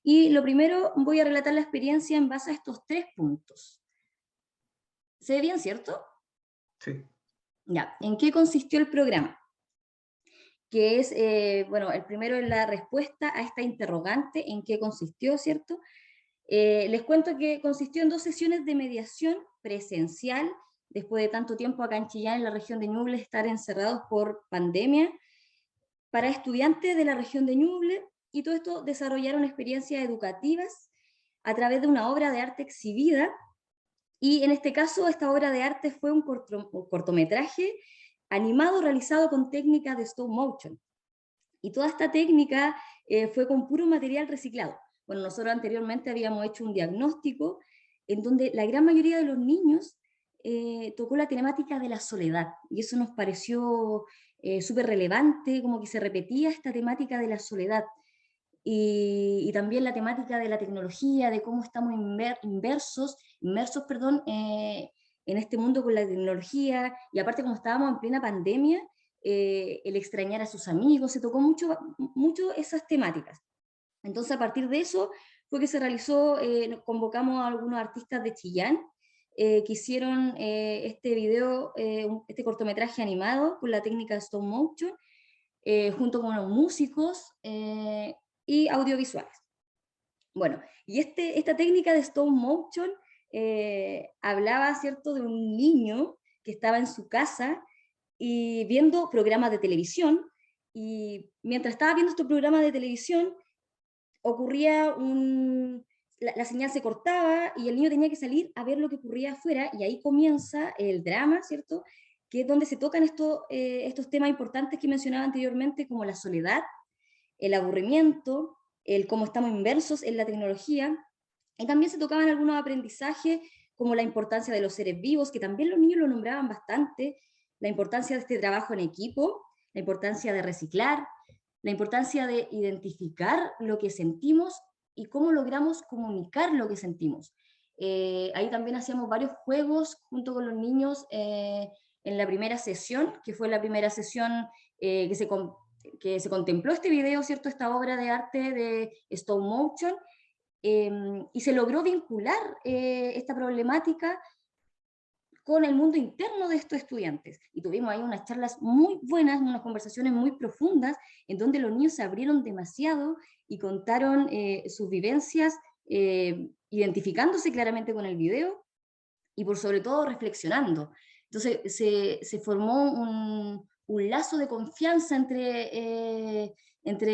Y lo primero, voy a relatar la experiencia en base a estos 3 puntos. ¿Se ve bien, cierto? Sí. Ya, ¿en qué consistió el programa? Que es, bueno, el primero es la respuesta a esta interrogante, ¿en qué consistió, cierto? Les cuento que consistió en 2 sesiones de mediación presencial después de tanto tiempo acá en Chillán, en la región de Ñuble, estar encerrados por pandemia, para estudiantes de la región de Ñuble, y todo esto desarrollaron experiencias educativas a través de una obra de arte exhibida, y en este caso esta obra de arte fue un cortometraje animado realizado con técnicas de stop motion. Y toda esta técnica fue con puro material reciclado. Bueno, nosotros anteriormente habíamos hecho un diagnóstico en donde la gran mayoría de los niños tocó la temática de la soledad, y eso nos pareció súper relevante, como que se repetía esta temática de la soledad, y también la temática de la tecnología, de cómo estamos inmersos en este mundo con la tecnología, y aparte como estábamos en plena pandemia, el extrañar a sus amigos, se tocó mucho esas temáticas. Entonces a partir de eso fue que se realizó, convocamos a algunos artistas de Chillán, que hicieron este video, este cortometraje animado con la técnica stop motion, junto con los músicos y audiovisuales. Bueno, y esta técnica de stop motion hablaba, ¿cierto?, de un niño que estaba en su casa y viendo programas de televisión, y mientras estaba viendo estos programas de televisión ocurría la señal se cortaba y el niño tenía que salir a ver lo que ocurría afuera, y ahí comienza el drama, ¿cierto?, que es donde se tocan estos temas importantes que mencionaba anteriormente, como la soledad, el aburrimiento, el cómo estamos inmersos en la tecnología, y también se tocaban algunos aprendizajes como la importancia de los seres vivos, que también los niños lo nombraban bastante, la importancia de este trabajo en equipo, la importancia de reciclar, la importancia de identificar lo que sentimos y cómo logramos comunicar lo que sentimos. Ahí también hacíamos varios juegos junto con los niños en la primera sesión, que fue la primera sesión que se contempló este video, ¿cierto?, esta obra de arte de stop motion, y se logró vincular esta problemática con el mundo interno de estos estudiantes. Y tuvimos ahí unas charlas muy buenas, unas conversaciones muy profundas, en donde los niños se abrieron demasiado y contaron sus vivencias, identificándose claramente con el video, y por sobre todo reflexionando. Entonces se formó un lazo de confianza entre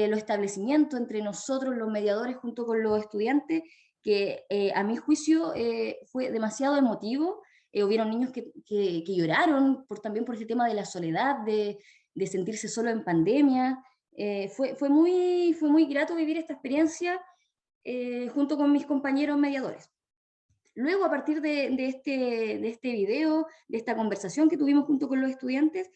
los establecimientos, entre nosotros, los mediadores, junto con los estudiantes, que a mi juicio fue demasiado emotivo. Hubieron niños que lloraron también por ese tema de la soledad, de sentirse solo en pandemia. Fue muy grato vivir esta experiencia junto con mis compañeros mediadores. Luego, a partir de este video, de esta conversación que tuvimos junto con los estudiantes,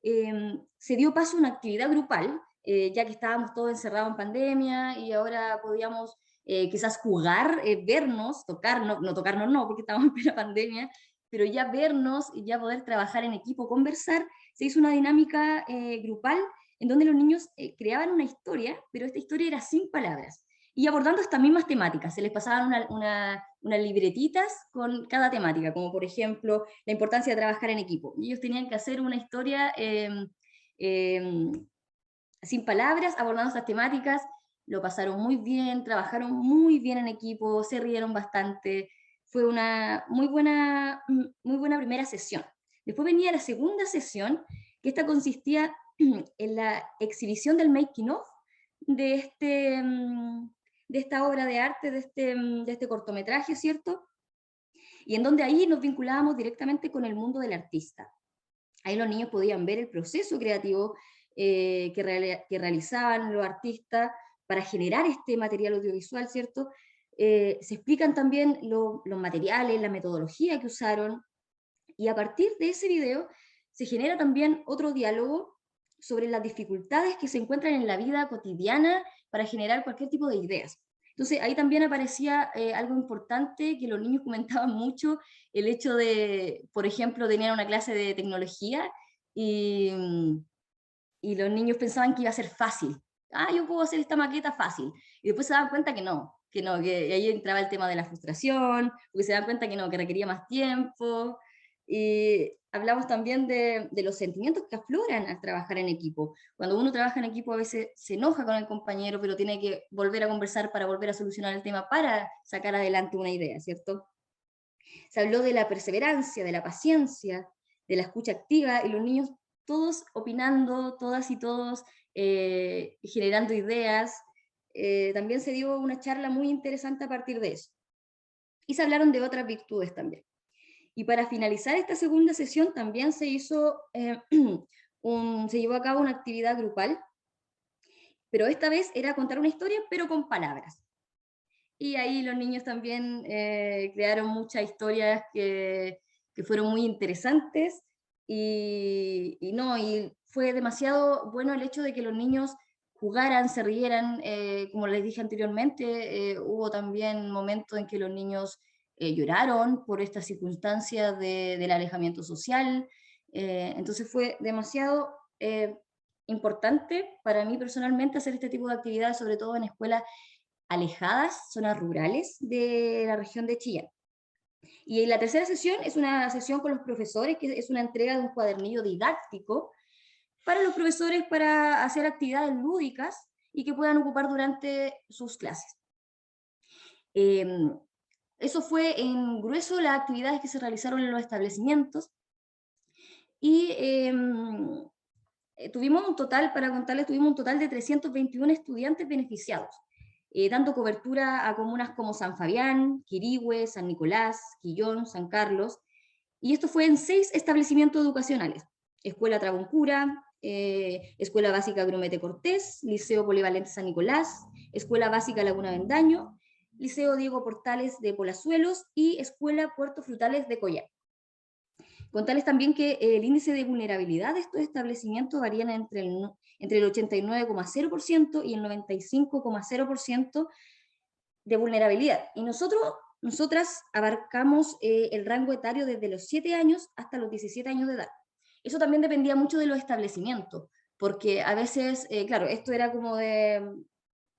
se dio paso a una actividad grupal, ya que estábamos todos encerrados en pandemia y ahora podíamos quizás jugar, vernos, tocarnos, no tocarnos no, porque estábamos en plena pandemia, pero ya vernos y ya poder trabajar en equipo, conversar. Se hizo una dinámica grupal en donde los niños creaban una historia, pero esta historia era sin palabras, y abordando estas mismas temáticas. Se les pasaban unas libretitas con cada temática, como por ejemplo la importancia de trabajar en equipo, y ellos tenían que hacer una historia sin palabras, abordando estas temáticas. Lo pasaron muy bien, trabajaron muy bien en equipo, se rieron bastante. Fue una muy buena primera sesión. Después venía la segunda sesión, que esta consistía en la exhibición del making of de esta obra de arte, de este cortometraje, ¿cierto? Y en donde ahí nos vinculábamos directamente con el mundo del artista. Ahí los niños podían ver el proceso creativo que realizaban los artistas para generar este material audiovisual, ¿cierto? Se explican también los materiales, la metodología que usaron, y a partir de ese video se genera también otro diálogo sobre las dificultades que se encuentran en la vida cotidiana para generar cualquier tipo de ideas. Entonces ahí también aparecía algo importante que los niños comentaban mucho, el hecho de, por ejemplo, tener una clase de tecnología y los niños pensaban que iba a ser fácil. Yo puedo hacer esta maqueta fácil. Y después se daban cuenta que no, que ahí entraba el tema de la frustración, porque se dan cuenta que no, que requería más tiempo. Y hablamos también de los sentimientos que afloran al trabajar en equipo. Cuando uno trabaja en equipo a veces se enoja con el compañero, pero tiene que volver a conversar para volver a solucionar el tema, para sacar adelante una idea, ¿cierto? Se habló de la perseverancia, de la paciencia, de la escucha activa, y los niños todos opinando, todas y todos generando ideas. También se dio una charla muy interesante a partir de eso. Y se hablaron de otras virtudes también. Y para finalizar esta segunda sesión también se hizo, se llevó a cabo una actividad grupal, pero esta vez era contar una historia, pero con palabras. Y ahí los niños también crearon muchas historias que fueron muy interesantes, y fue demasiado bueno el hecho de que los niños jugaran, se rieran, como les dije anteriormente, hubo también momentos en que los niños lloraron por esta circunstancia del alejamiento social, entonces fue demasiado importante para mí personalmente hacer este tipo de actividades, sobre todo en escuelas alejadas, zonas rurales de la región de Chillán. Y la tercera sesión es una sesión con los profesores, que es una entrega de un cuadernillo didáctico para los profesores para hacer actividades lúdicas y que puedan ocupar durante sus clases. Eso fue en grueso las actividades que se realizaron en los establecimientos, y tuvimos un total, para contarles, tuvimos un total de 321 estudiantes beneficiados, dando cobertura a comunas como San Fabián, Quirihue, San Nicolás, Quillón, San Carlos, y esto fue en 6 establecimientos educacionales: Escuela Trabuncura, Escuela Básica Grumete Cortés, Liceo Polivalente San Nicolás, Escuela Básica Laguna Vendaño, Liceo Diego Portales de Polazuelos y Escuela Puerto Frutales de Coyhaique. Contarles también que el índice de vulnerabilidad de estos establecimientos varían entre el 89,0% y el 95,0% de vulnerabilidad. Y nosotras abarcamos el rango etario desde los 7 años hasta los 17 años de edad. Eso también dependía mucho de los establecimientos, porque a veces, claro, esto era como de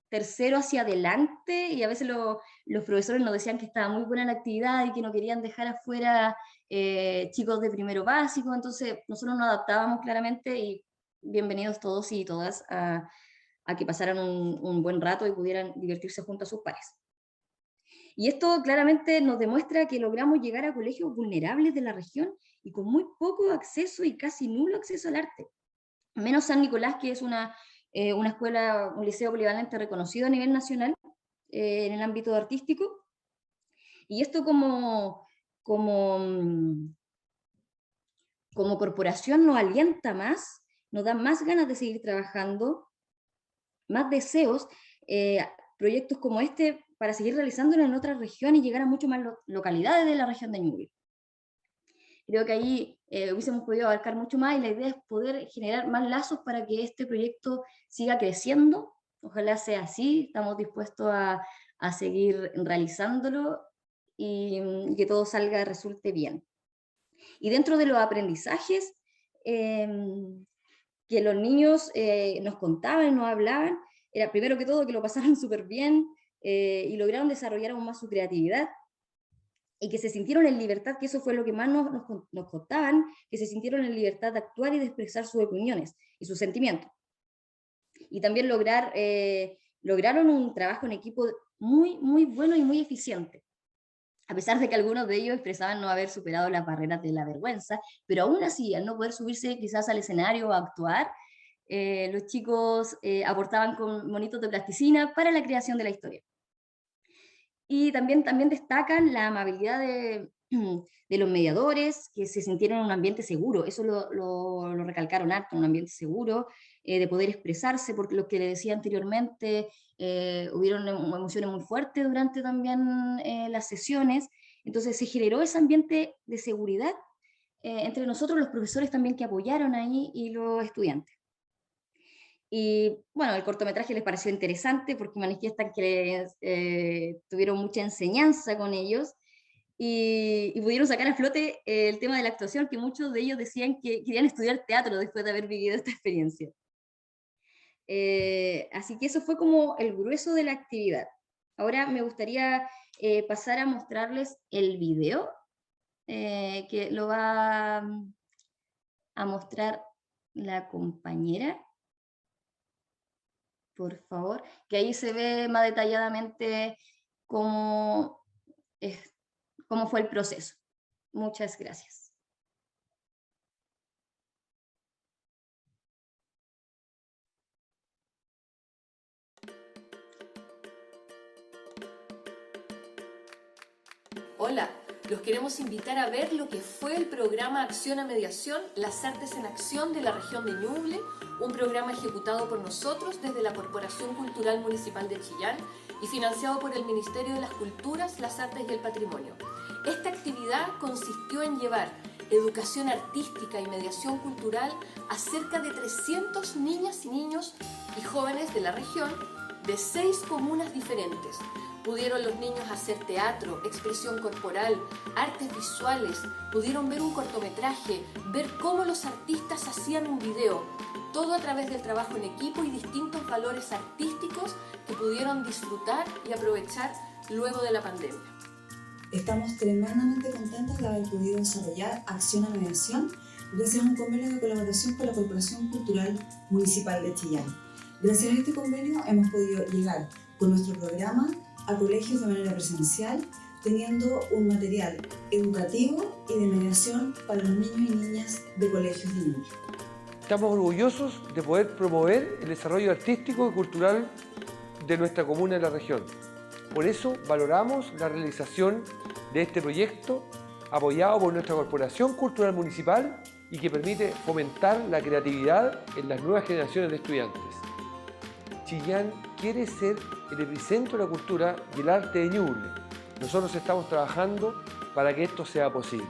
tercero hacia adelante, y a veces los profesores nos decían que estaba muy buena la actividad y que no querían dejar afuera chicos de primero básico, entonces nosotros nos adaptábamos claramente, y bienvenidos todos y todas a que pasaran un buen rato y pudieran divertirse junto a sus pares. Y esto claramente nos demuestra que logramos llegar a colegios vulnerables de la región y con muy poco acceso y casi nulo acceso al arte. Menos San Nicolás, que es una escuela, un liceo polivalente reconocido a nivel nacional en el ámbito artístico. Y esto como corporación nos alienta más, nos da más ganas de seguir trabajando, más deseos, proyectos como este para seguir realizándolo en otras regiones y llegar a mucho más localidades de la región de Ñuble. Creo que ahí hubiésemos podido abarcar mucho más, y la idea es poder generar más lazos para que este proyecto siga creciendo. Ojalá sea así, estamos dispuestos a seguir realizándolo y que todo resulte bien. Y dentro de los aprendizajes que los niños nos contaban, nos hablaban, era primero que todo que lo pasaron súper bien y lograron desarrollar aún más su creatividad, y que se sintieron en libertad, que eso fue lo que más nos contaban, que se sintieron en libertad de actuar y de expresar sus opiniones y sus sentimientos. Y también lograron un trabajo en equipo muy, muy bueno y muy eficiente, a pesar de que algunos de ellos expresaban no haber superado las barreras de la vergüenza, pero aún así, al no poder subirse quizás al escenario o actuar, los chicos aportaban con monitos de plasticina para la creación de la historia. Y también destacan la amabilidad de los mediadores, que se sintieron en un ambiente seguro, eso lo recalcaron harto, un ambiente seguro, de poder expresarse, porque lo que les decía anteriormente, hubieron emociones muy fuertes durante también las sesiones, entonces se generó ese ambiente de seguridad entre nosotros, los profesores también que apoyaron ahí, y los estudiantes. Y bueno, el cortometraje les pareció interesante porque manifiestan que tuvieron mucha enseñanza con ellos, y pudieron sacar a flote el tema de la actuación, que muchos de ellos decían que querían estudiar teatro después de haber vivido esta experiencia. Así que eso fue como el grueso de la actividad. Ahora me gustaría pasar a mostrarles el video, que lo va a mostrar la compañera. Por favor, que ahí se ve más detalladamente cómo cómo fue el proceso. Muchas gracias. Hola, los queremos invitar a ver lo que fue el programa Acción a Mediación, las artes en acción de la región de Ñuble, un programa ejecutado por nosotros desde la Corporación Cultural Municipal de Chillán y financiado por el Ministerio de las Culturas, las Artes y el Patrimonio. Esta actividad consistió en llevar educación artística y mediación cultural a cerca de 300 niñas y niños y jóvenes de la región de 6 comunas diferentes. Pudieron los niños hacer teatro, expresión corporal, artes visuales, pudieron ver un cortometraje, ver cómo los artistas hacían un video, todo a través del trabajo en equipo y distintos valores artísticos que pudieron disfrutar y aprovechar luego de la pandemia. Estamos tremendamente contentos de haber podido desarrollar Acción a Mediación gracias a un convenio de colaboración con la Corporación Cultural Municipal de Chillán. Gracias a este convenio hemos podido llegar con nuestro programa a colegios de manera presencial, teniendo un material educativo y de mediación para los niños y niñas de colegios de Ñuble. Estamos orgullosos de poder promover el desarrollo artístico y cultural de nuestra comuna y la región. Por eso valoramos la realización de este proyecto apoyado por nuestra Corporación Cultural Municipal y que permite fomentar la creatividad en las nuevas generaciones de estudiantes. Chillán quiere ser el epicentro de la cultura y el arte de Ñuble. Nosotros estamos trabajando para que esto sea posible.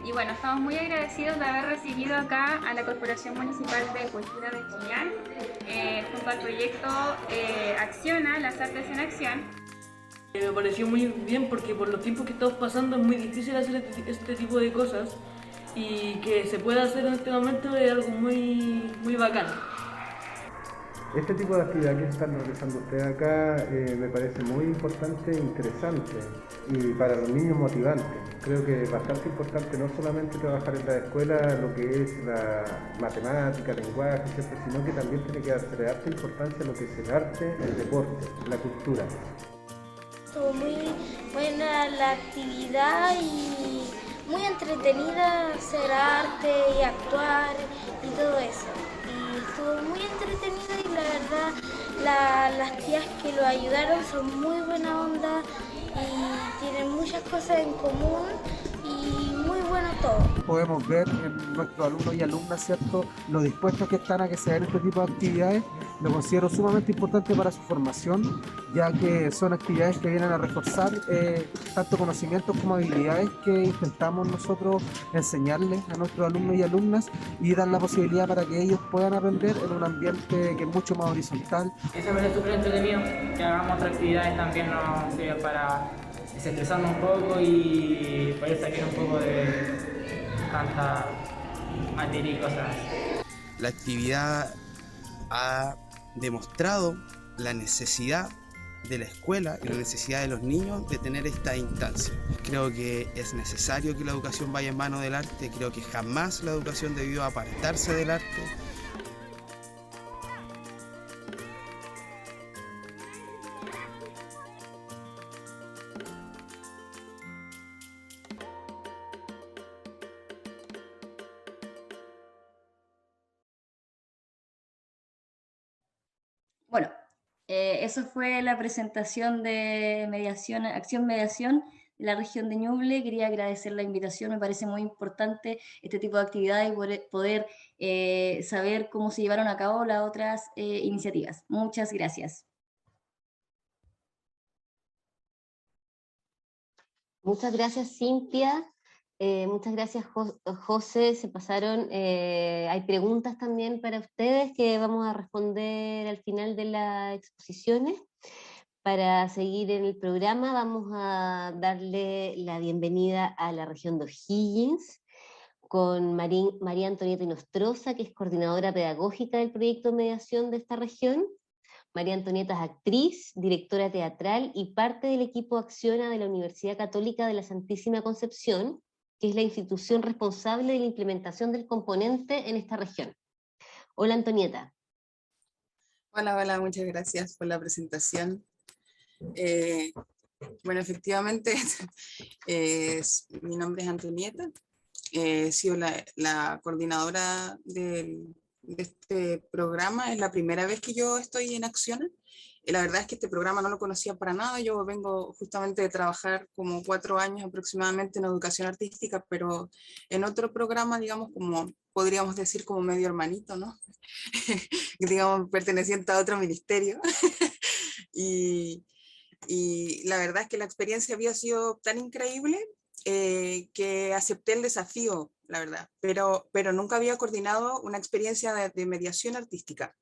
Y bueno, estamos muy agradecidos de haber recibido acá a la Corporación Municipal de Cultura de Chillán, junto al proyecto Acciona, las artes en acción. Me pareció muy bien porque por los tiempos que estamos pasando es muy difícil hacer este tipo de cosas y que se pueda hacer en este momento es algo muy bacán. Este tipo de actividad que están realizando ustedes acá me parece muy importante e interesante y para los niños motivante. Creo que es bastante importante no solamente trabajar en la escuela lo que es la matemática, lenguaje, ¿cierto? Sino que también tiene que darse harta importancia a lo que es el arte, el deporte, la cultura. Estuvo muy buena la actividad y muy entretenida hacer arte y actuar y todo eso. Y estuvo muy entretenida y la verdad las tías que lo ayudaron son muy buena onda y tienen muchas cosas en común y muy bueno todo. Podemos ver en nuestros alumnos y alumnas, ¿cierto?, lo dispuestos que están a que se den este tipo de actividades. Lo considero sumamente importante para su formación, ya que son actividades que vienen a reforzar tanto conocimientos como habilidades que intentamos nosotros enseñarles a nuestros alumnos y alumnas y dar la posibilidad para que ellos puedan aprender en un ambiente que es mucho más horizontal. Eso me parece súper entretenido, que hagamos otras actividades también nos sirve para desestresarnos un poco y poder sacar un poco de tanta materia y cosas. La actividad ha demostrado la necesidad de la escuela y la necesidad de los niños de tener esta instancia. Creo que es necesario que la educación vaya en mano del arte, creo que jamás la educación debió apartarse del arte. Bueno, eso fue la presentación de mediación, Acción Mediación de la región de Ñuble. Quería agradecer la invitación, me parece muy importante este tipo de actividades y poder saber cómo se llevaron a cabo las otras iniciativas. Muchas gracias. Muchas gracias, Cintia. Muchas gracias, José. Se pasaron. Hay preguntas también para ustedes que vamos a responder al final de las exposiciones. Para seguir en el programa vamos a darle la bienvenida a la región de O'Higgins con María Antonieta Inostroza, que es coordinadora pedagógica del proyecto de mediación de esta región. María Antonieta es actriz, directora teatral y parte del equipo Acciona de la Universidad Católica de la Santísima Concepción, que es la institución responsable de la implementación del componente en esta región. Hola, Antonieta. Hola, muchas gracias por la presentación. Bueno, efectivamente, mi nombre es Antonieta, he sido la coordinadora de este programa, es la primera vez que yo estoy en Acciona. La verdad es que este programa no lo conocía para nada, yo vengo justamente de trabajar como 4 años aproximadamente en educación artística, pero en otro programa, digamos, como podríamos decir como medio hermanito, ¿no? Digamos, perteneciente a otro ministerio. Y la verdad es que la experiencia había sido tan increíble que acepté el desafío, la verdad, pero nunca había coordinado una experiencia de mediación artística.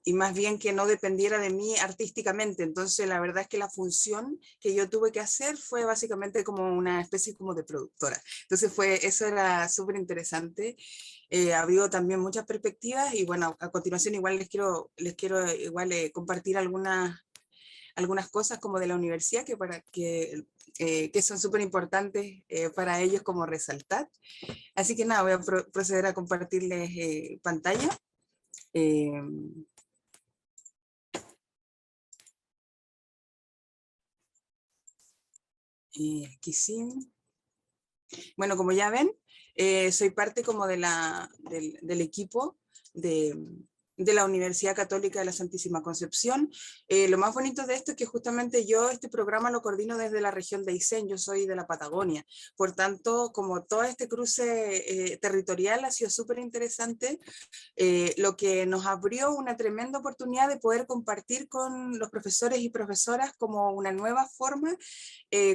Y más bien que no dependiera de mí artísticamente. Entonces la verdad es que la función que yo tuve que hacer fue básicamente como una especie como de productora. Entonces eso era súper interesante. Abrió también muchas perspectivas y bueno, a continuación igual les quiero igual compartir algunas cosas como de la universidad que son súper importantes para ellos como resaltar. Así que nada, voy a proceder a compartirles pantalla. Aquí sí. Bueno, como ya ven, soy parte como del equipo de la Universidad Católica de la Santísima Concepción. Lo más bonito de esto es que justamente yo este programa lo coordino desde la región de Aysén, yo soy de la Patagonia. Por tanto, como todo este cruce territorial ha sido súper interesante, lo que nos abrió una tremenda oportunidad de poder compartir con los profesores y profesoras como una nueva forma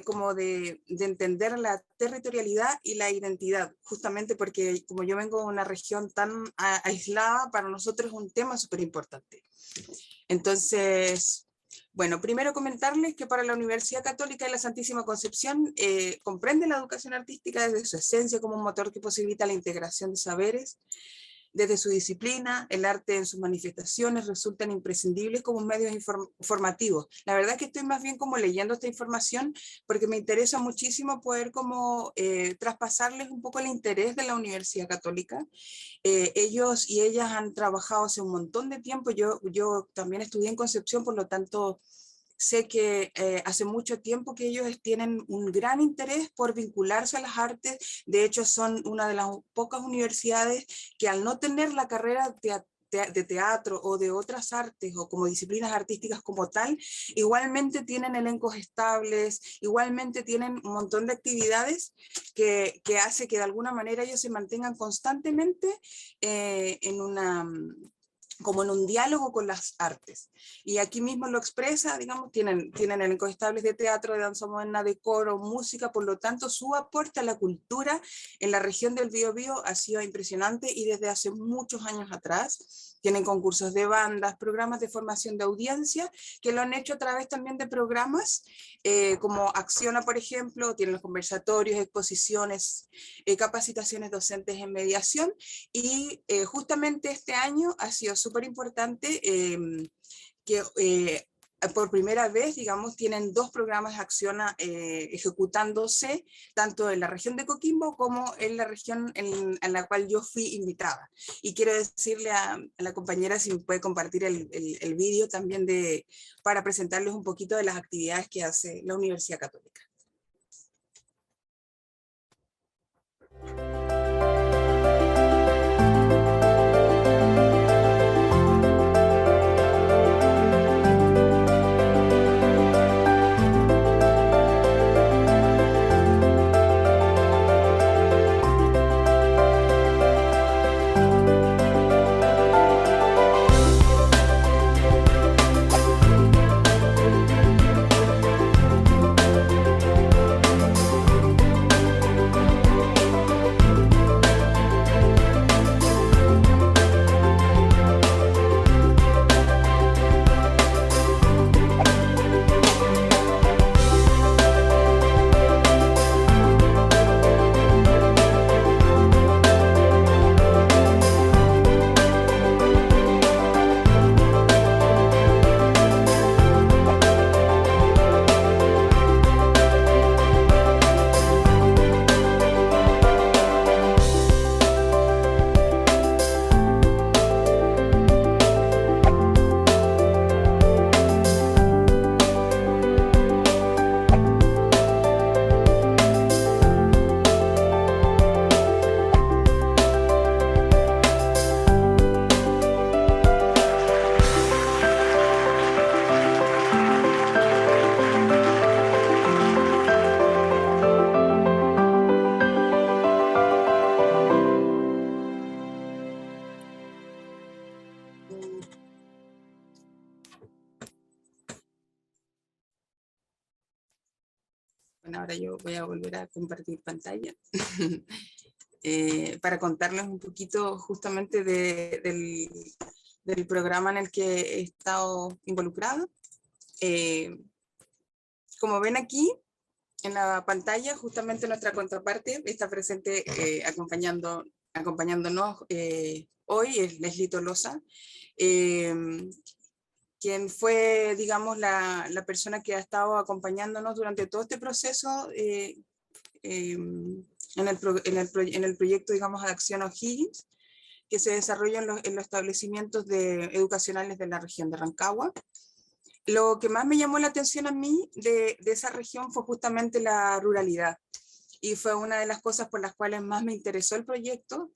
como de entender la territorialidad y la identidad, justamente porque como yo vengo de una región tan aislada, para nosotros es un tema súper importante. Entonces, bueno, primero comentarles que para la Universidad Católica de la Santísima Concepción comprende la educación artística desde su esencia como un motor que posibilita la integración de saberes. Desde su disciplina, el arte en sus manifestaciones resultan imprescindibles como medios informativos. La verdad es que estoy más bien como leyendo esta información porque me interesa muchísimo poder como traspasarles un poco el interés de la Universidad Católica. Ellos y ellas han trabajado hace un montón de tiempo. Yo también estudié en Concepción, por lo tanto sé que hace mucho tiempo que ellos tienen un gran interés por vincularse a las artes. De hecho, son una de las pocas universidades que al no tener la carrera de teatro o de otras artes o como disciplinas artísticas como tal, igualmente tienen elencos estables, igualmente tienen un montón de actividades que hace que de alguna manera ellos se mantengan constantemente como en un diálogo con las artes. Y aquí mismo lo expresa, digamos, tienen elencos estables de teatro, de danza moderna, de coro, música, por lo tanto su aporte a la cultura en la región del Biobío ha sido impresionante y desde hace muchos años atrás. Tienen concursos de bandas, programas de formación de audiencia, que lo han hecho a través también de programas como Acciona, por ejemplo, tienen los conversatorios, exposiciones, capacitaciones docentes en mediación, y justamente este año ha sido súper importante que por primera vez, digamos, tienen 2 programas de Acciona ejecutándose, tanto en la región de Coquimbo como en la región en la cual yo fui invitada. Y quiero decirle a la compañera si me puede compartir el vídeo también para presentarles un poquito de las actividades que hace la Universidad Católica. ahora yo voy a volver a compartir pantalla para contarles un poquito justamente del programa en el que he estado involucrada. Como ven aquí en la pantalla, justamente nuestra contraparte está presente acompañándonos hoy, es Leslie Tolosa, quien fue, digamos, la persona que ha estado acompañándonos durante todo este proceso en el proyecto, digamos, de Acción O'Higgins, que se desarrolla en los establecimientos educacionales de la región de Rancagua. Lo que más me llamó la atención a mí de esa región fue justamente la ruralidad, y fue una de las cosas por las cuales más me interesó el proyecto,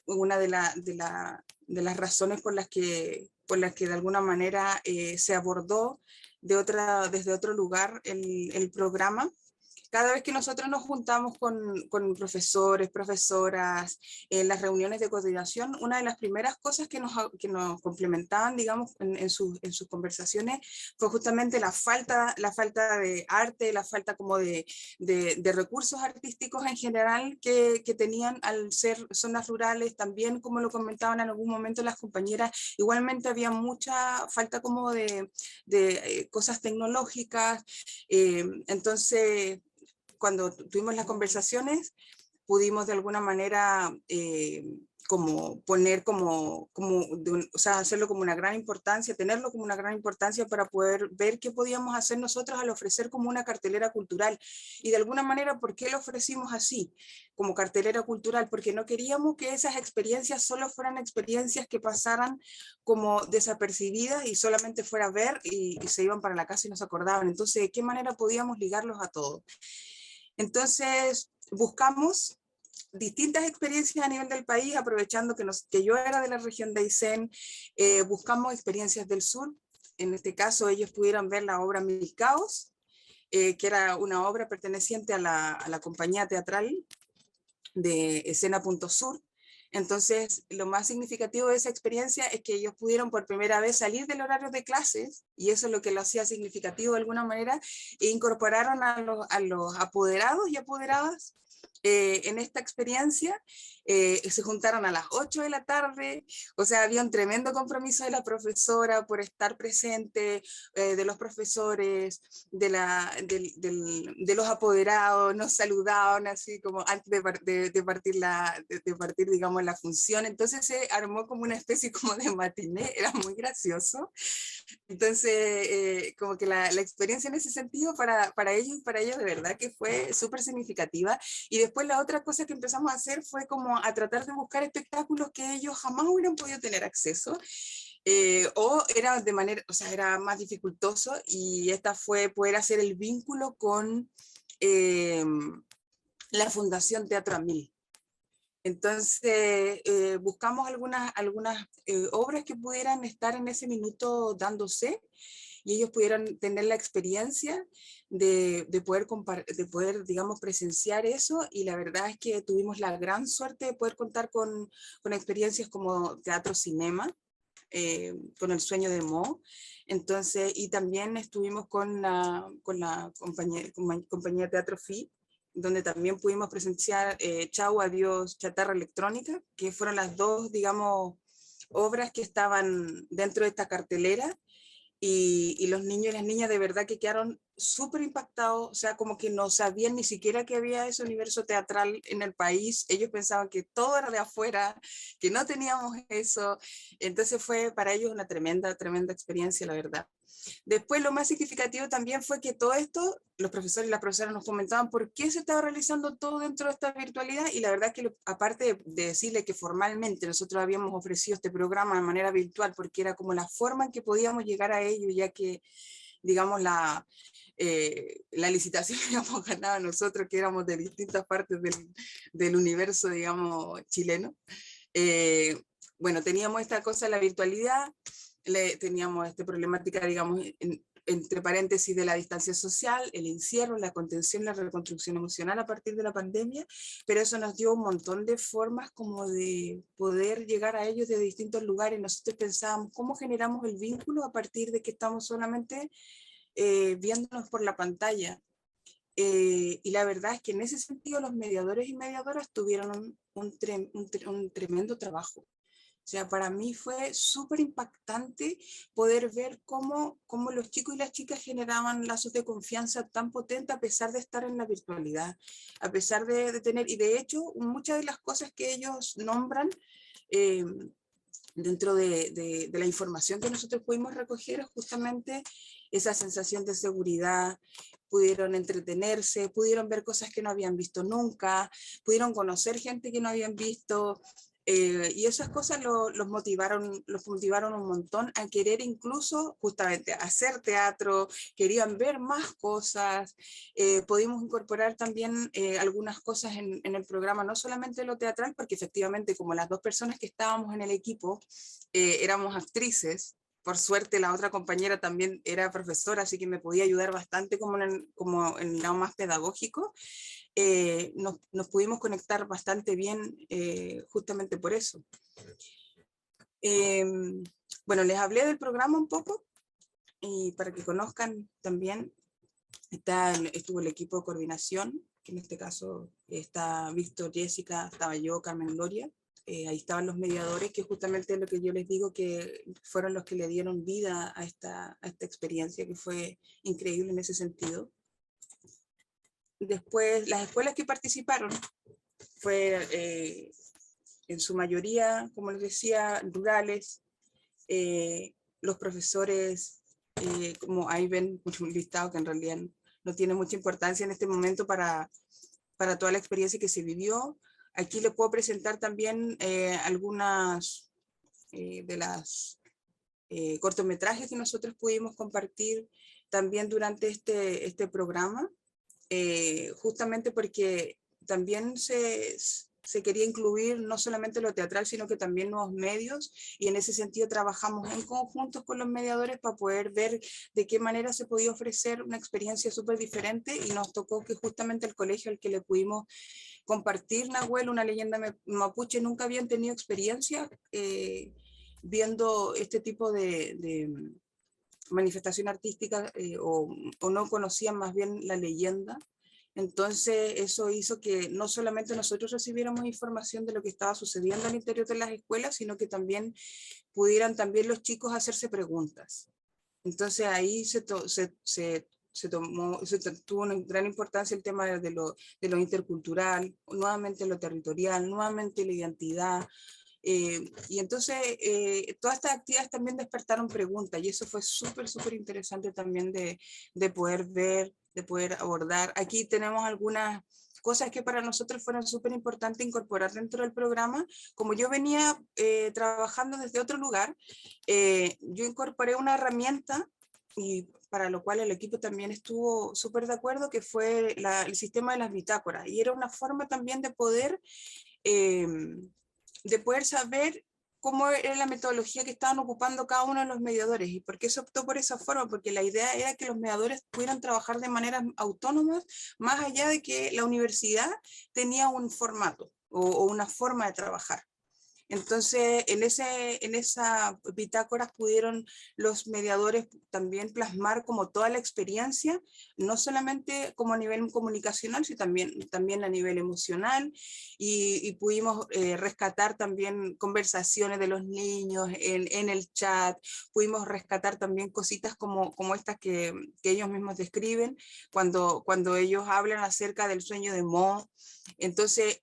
una de las razones por las que de alguna manera se abordó desde otro lugar el programa. Cada vez que nosotros nos juntamos con profesores, profesoras, en las reuniones de coordinación, una de las primeras cosas que nos complementaban, digamos, en sus conversaciones, fue justamente la falta de arte, la falta como de recursos artísticos en general que tenían al ser zonas rurales. También, como lo comentaban en algún momento las compañeras, igualmente había mucha falta como de cosas tecnológicas. Entonces, cuando tuvimos las conversaciones, pudimos de alguna manera como poner hacerlo como una gran importancia, tenerlo como una gran importancia para poder ver qué podíamos hacer nosotros al ofrecer como una cartelera cultural. Y de alguna manera, ¿por qué lo ofrecimos así, como cartelera cultural? Porque no queríamos que esas experiencias solo fueran experiencias que pasaran como desapercibidas y solamente fuera a ver y se iban para la casa y no se acordaban. Entonces, ¿de qué manera podíamos ligarlos a todos? Entonces, buscamos distintas experiencias a nivel del país, aprovechando que yo era de la región de Aysén. Buscamos experiencias del sur. En este caso, ellos pudieron ver la obra Mil Caos, que era una obra perteneciente a la compañía teatral de Escena.sur. Entonces, lo más significativo de esa experiencia es que ellos pudieron por primera vez salir del horario de clases, y eso es lo que lo hacía significativo de alguna manera, e incorporaron a los apoderados y apoderadas en esta experiencia. Se juntaron a las 8 de la tarde, o sea, había un tremendo compromiso de la profesora por estar presente, de los profesores, de los apoderados, nos saludaban así como antes de partir, digamos, la función. Entonces se armó como una especie como de matiné, era muy gracioso. Entonces, como que la experiencia en ese sentido para ellos de verdad que fue súper significativa. Y después la otra cosa que empezamos a hacer fue como a tratar de buscar espectáculos que ellos jamás hubieran podido tener acceso, o era era más dificultoso, y esta fue poder hacer el vínculo con la Fundación Teatro a Mil. Entonces, buscamos algunas obras que pudieran estar en ese minuto dándose, y ellos pudieran tener la experiencia de poder, digamos, presenciar eso. Y la verdad es que tuvimos la gran suerte de poder contar con experiencias como Teatro Cinema, con El Sueño de Mo. Entonces, y también estuvimos con la compañía Teatro FI, donde también pudimos presenciar Chau, Adiós, Chatarra Electrónica, que fueron las dos, digamos, obras que estaban dentro de esta cartelera. Y los niños y las niñas de verdad que quedaron súper impactados, o sea, como que no sabían ni siquiera que había ese universo teatral en el país. Ellos pensaban que todo era de afuera, que no teníamos eso. Entonces fue para ellos una tremenda experiencia, la verdad. Después, lo más significativo también fue que todo esto, los profesores y las profesoras nos comentaban por qué se estaba realizando todo dentro de esta virtualidad. Y la verdad que, aparte de decirle que formalmente nosotros habíamos ofrecido este programa de manera virtual, porque era como la forma en que podíamos llegar a ellos, ya que, digamos, la licitación que habíamos ganado nosotros, que éramos de distintas partes del universo, digamos, chileno. Bueno, teníamos esta cosa de la virtualidad, teníamos esta problemática, digamos, entre paréntesis, de la distancia social, el encierro, la contención, la reconstrucción emocional a partir de la pandemia, pero eso nos dio un montón de formas como de poder llegar a ellos de distintos lugares. Nosotros pensábamos, ¿cómo generamos el vínculo a partir de que estamos solamente viéndonos por la pantalla? y la verdad es que en ese sentido los mediadores y mediadoras tuvieron un tremendo trabajo. O sea, para mí fue súper impactante poder ver cómo los chicos y las chicas generaban lazos de confianza tan potentes a pesar de estar en la virtualidad, a pesar de tener, y de hecho, muchas de las cosas que ellos nombran dentro de la información que nosotros pudimos recoger es justamente esa sensación de seguridad, pudieron entretenerse, pudieron ver cosas que no habían visto nunca, pudieron conocer gente que no habían visto, y esas cosas los motivaron un montón a querer incluso justamente hacer teatro, querían ver más cosas, pudimos incorporar también algunas cosas en el programa, no solamente lo teatral, porque efectivamente como las dos personas que estábamos en el equipo éramos actrices. Por suerte la otra compañera también era profesora, así que me podía ayudar bastante como en el lado más pedagógico. Nos pudimos conectar bastante bien justamente por eso. Bueno, les hablé del programa un poco y para que conozcan también, estuvo el equipo de coordinación, que en este caso está Víctor, Jessica, estaba yo, Carmen Gloria. Ahí estaban los mediadores, que justamente es lo que yo les digo, que fueron los que le dieron vida a esta experiencia, que fue increíble en ese sentido. Después, las escuelas que participaron fue en su mayoría, como les decía, rurales. Los profesores, como ahí ven un listado que en realidad no tiene mucha importancia en este momento para toda la experiencia que se vivió. Aquí les puedo presentar también algunas de las cortometrajes que nosotros pudimos compartir también durante este programa. Justamente porque también se quería incluir no solamente lo teatral, sino que también nuevos medios, y en ese sentido trabajamos en conjunto con los mediadores para poder ver de qué manera se podía ofrecer una experiencia súper diferente, y nos tocó que justamente el colegio al que le pudimos compartir Nahuel, una leyenda mapuche, nunca habían tenido experiencia viendo este tipo de manifestación artística o no conocían más bien la leyenda. Entonces eso hizo que no solamente nosotros recibiéramos información de lo que estaba sucediendo al interior de las escuelas, sino que también pudieran también los chicos hacerse preguntas. Entonces ahí tuvo una gran importancia el tema de lo intercultural, nuevamente lo territorial, nuevamente la identidad. Y entonces todas estas actividades también despertaron preguntas, y eso fue súper interesante también de poder ver, de poder abordar. Aquí tenemos algunas cosas que para nosotros fueron súper importantes incorporar dentro del programa. Como yo venía trabajando desde otro lugar, yo incorporé una herramienta, y para lo cual el equipo también estuvo súper de acuerdo, que fue el sistema de las bitácoras, y era una forma también de poder saber cómo era la metodología que estaban ocupando cada uno de los mediadores. ¿Y por qué se optó por esa forma? Porque la idea era que los mediadores pudieran trabajar de manera autónoma, más allá de que la universidad tenía un formato o una forma de trabajar. Entonces, en esa bitácora pudieron los mediadores también plasmar como toda la experiencia, no solamente como a nivel comunicacional, sino también a nivel emocional, y pudimos rescatar también conversaciones de los niños en el chat, pudimos rescatar también cositas como estas que ellos mismos describen, cuando ellos hablan acerca del sueño de Mo. Entonces,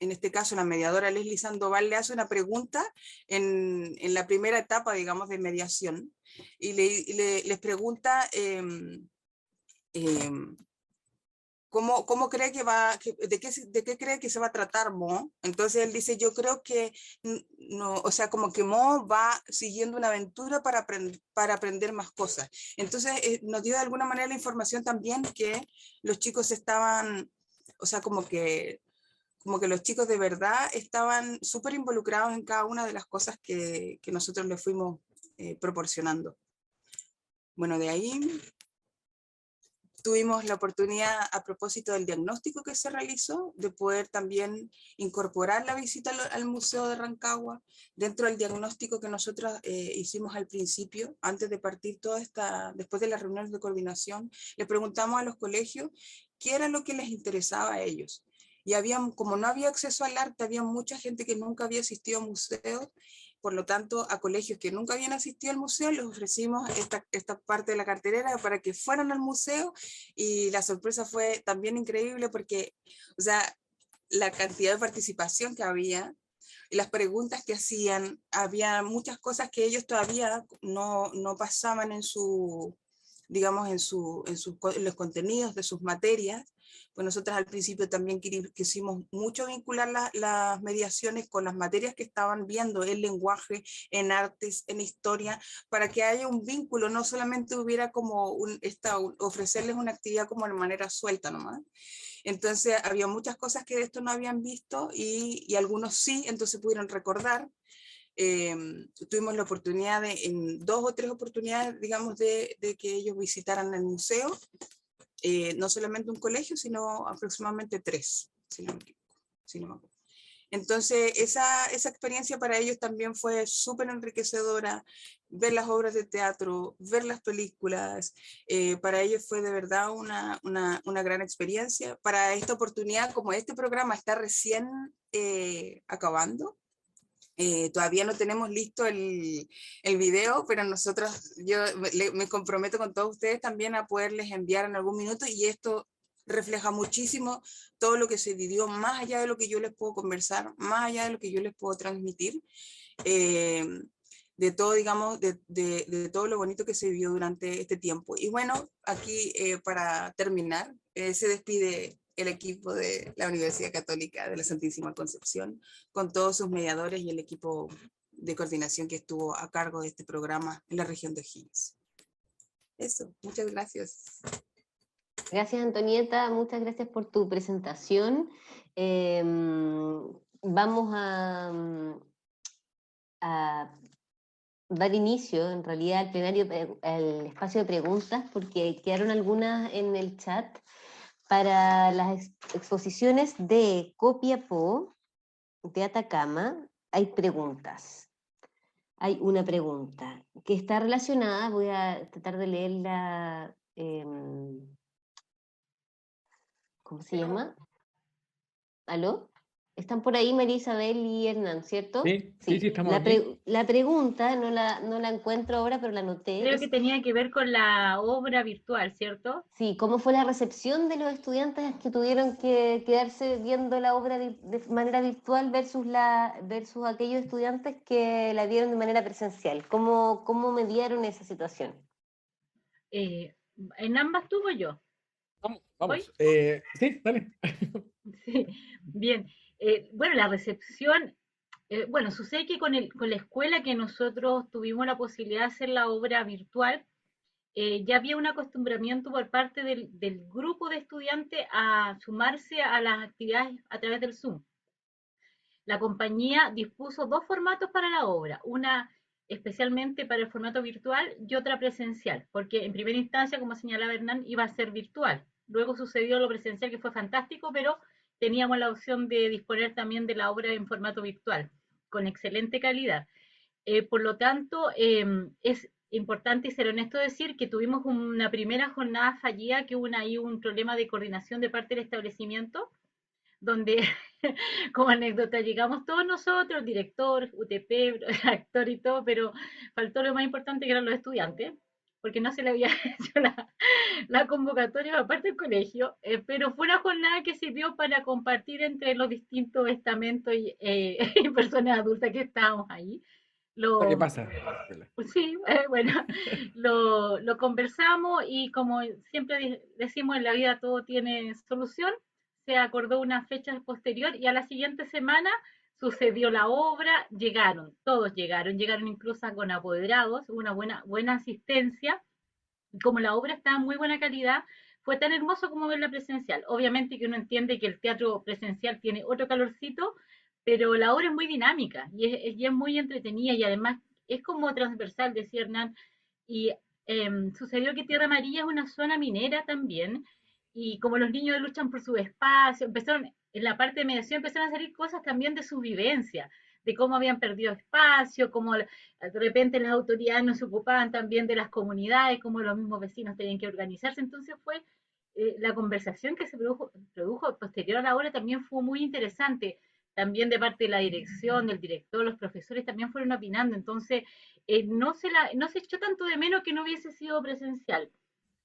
en este caso la mediadora Leslie Sandoval le hace una pregunta en la primera etapa, digamos, de mediación, y les pregunta ¿cómo cree que de qué cree que se va a tratar Mo? Entonces él dice, yo creo que no, o sea, como que Mo va siguiendo una aventura para aprender más cosas. Entonces nos dio de alguna manera la información también que los chicos estaban, o sea, como que los chicos de verdad estaban súper involucrados en cada una de las cosas que nosotros les fuimos proporcionando. Bueno, de ahí Tuvimos la oportunidad, a propósito del diagnóstico que se realizó, de poder también incorporar la visita al Museo de Rancagua dentro del diagnóstico que nosotros hicimos al principio, antes de partir después de las reuniones de coordinación. Le preguntamos a los colegios qué era lo que les interesaba a ellos. Y como no había acceso al arte, había mucha gente que nunca había asistido a museos. Por lo tanto, a colegios que nunca habían asistido al museo les ofrecimos esta parte de la cartelera para que fueran al museo, y la sorpresa fue también increíble porque, o sea, la cantidad de participación que había y las preguntas que hacían, había muchas cosas que ellos todavía no pasaban en digamos, en los contenidos de sus materias. Pues nosotros al principio también quisimos mucho vincular las mediaciones con las materias que estaban viendo, en lenguaje, en artes, en historia, para que haya un vínculo, no solamente hubiera como ofrecerles una actividad como de manera suelta nomás. Entonces había muchas cosas que de esto no habían visto y algunos sí, entonces pudieron recordar. Tuvimos la oportunidad en 2 o 3 oportunidades, digamos, de que ellos visitaran el museo, no solamente un colegio, sino aproximadamente 3, si no me equivoco. Entonces, esa experiencia para ellos también fue súper enriquecedora, ver las obras de teatro, ver las películas, para ellos fue de verdad una gran experiencia. Para esta oportunidad, como este programa está recién acabando, todavía no tenemos listo el video, pero yo me comprometo con todos ustedes también a poderles enviar en algún minuto, y esto refleja muchísimo todo lo que se vivió, más allá de lo que yo les puedo conversar, más allá de lo que yo les puedo transmitir, de todo, digamos, de todo lo bonito que se vivió durante este tiempo. Y bueno, aquí para terminar, se despide el equipo de la Universidad Católica de la Santísima Concepción, con todos sus mediadores y el equipo de coordinación que estuvo a cargo de este programa en la región de O'Higgins. Eso, muchas gracias. Gracias, Antonieta, muchas gracias por tu presentación. Vamos a dar inicio, en realidad, al plenario, al espacio de preguntas, porque quedaron algunas en el chat para las exposiciones de Copiapó, de Atacama. Hay preguntas. Hay una pregunta que está relacionada, voy a tratar de leerla. ¿Cómo se llama? ¿Aló? Están por ahí María Isabel y Hernán, ¿cierto? Sí, estamos aquí. La pregunta, no la encuentro ahora, pero la anoté. Creo que tenía que ver con la obra virtual, ¿cierto? Sí, ¿cómo fue la recepción de los estudiantes que tuvieron que quedarse viendo la obra de manera virtual versus aquellos estudiantes que la vieron de manera presencial? ¿Cómo mediaron esa situación? En ambas tuvo yo. Vamos. Sí, dale. Sí, bien. Bueno, la recepción, bueno, sucede que con la escuela que nosotros tuvimos la posibilidad de hacer la obra virtual, ya había un acostumbramiento por parte del grupo de estudiantes a sumarse a las actividades a través del Zoom. La compañía dispuso 2 formatos para la obra, una especialmente para el formato virtual y otra presencial, porque en primera instancia, como señalaba Hernán, iba a ser virtual. Luego sucedió lo presencial, que fue fantástico, pero teníamos la opción de disponer también de la obra en formato virtual, con excelente calidad. Por lo tanto, es importante y ser honesto decir que tuvimos una primera jornada fallida, que hubo ahí un problema de coordinación de parte del establecimiento, donde, como anécdota, llegamos todos nosotros, director, UTP, actor y todo, pero faltó lo más importante, que eran los estudiantes, porque no se le había hecho la convocatoria aparte del colegio, pero fue una jornada que sirvió para compartir entre los distintos estamentos y personas adultas que estábamos ahí. ¿Qué pasa? Sí, bueno, lo conversamos, y como siempre decimos, en la vida todo tiene solución. Se acordó una fecha posterior y a la siguiente semana sucedió la obra, todos llegaron incluso con apoderados, una buena asistencia. Como la obra estaba en muy buena calidad, fue tan hermoso como verla presencial. Obviamente que uno entiende que el teatro presencial tiene otro calorcito, pero la obra es muy dinámica y es muy entretenida, y además es como transversal, decía Hernán, y sucedió que Tierra Amarilla es una zona minera también, y como los niños luchan por su espacio, empezaron, en la parte de mediación empezaron a salir cosas también de su vivencia, de cómo habían perdido espacio, cómo de repente las autoridades no se ocupaban también de las comunidades, cómo los mismos vecinos tenían que organizarse. Entonces fue la conversación que se produjo posterior a la obra también fue muy interesante, también de parte de la dirección, del director, los profesores también fueron opinando. Entonces no se echó tanto de menos que no hubiese sido presencial,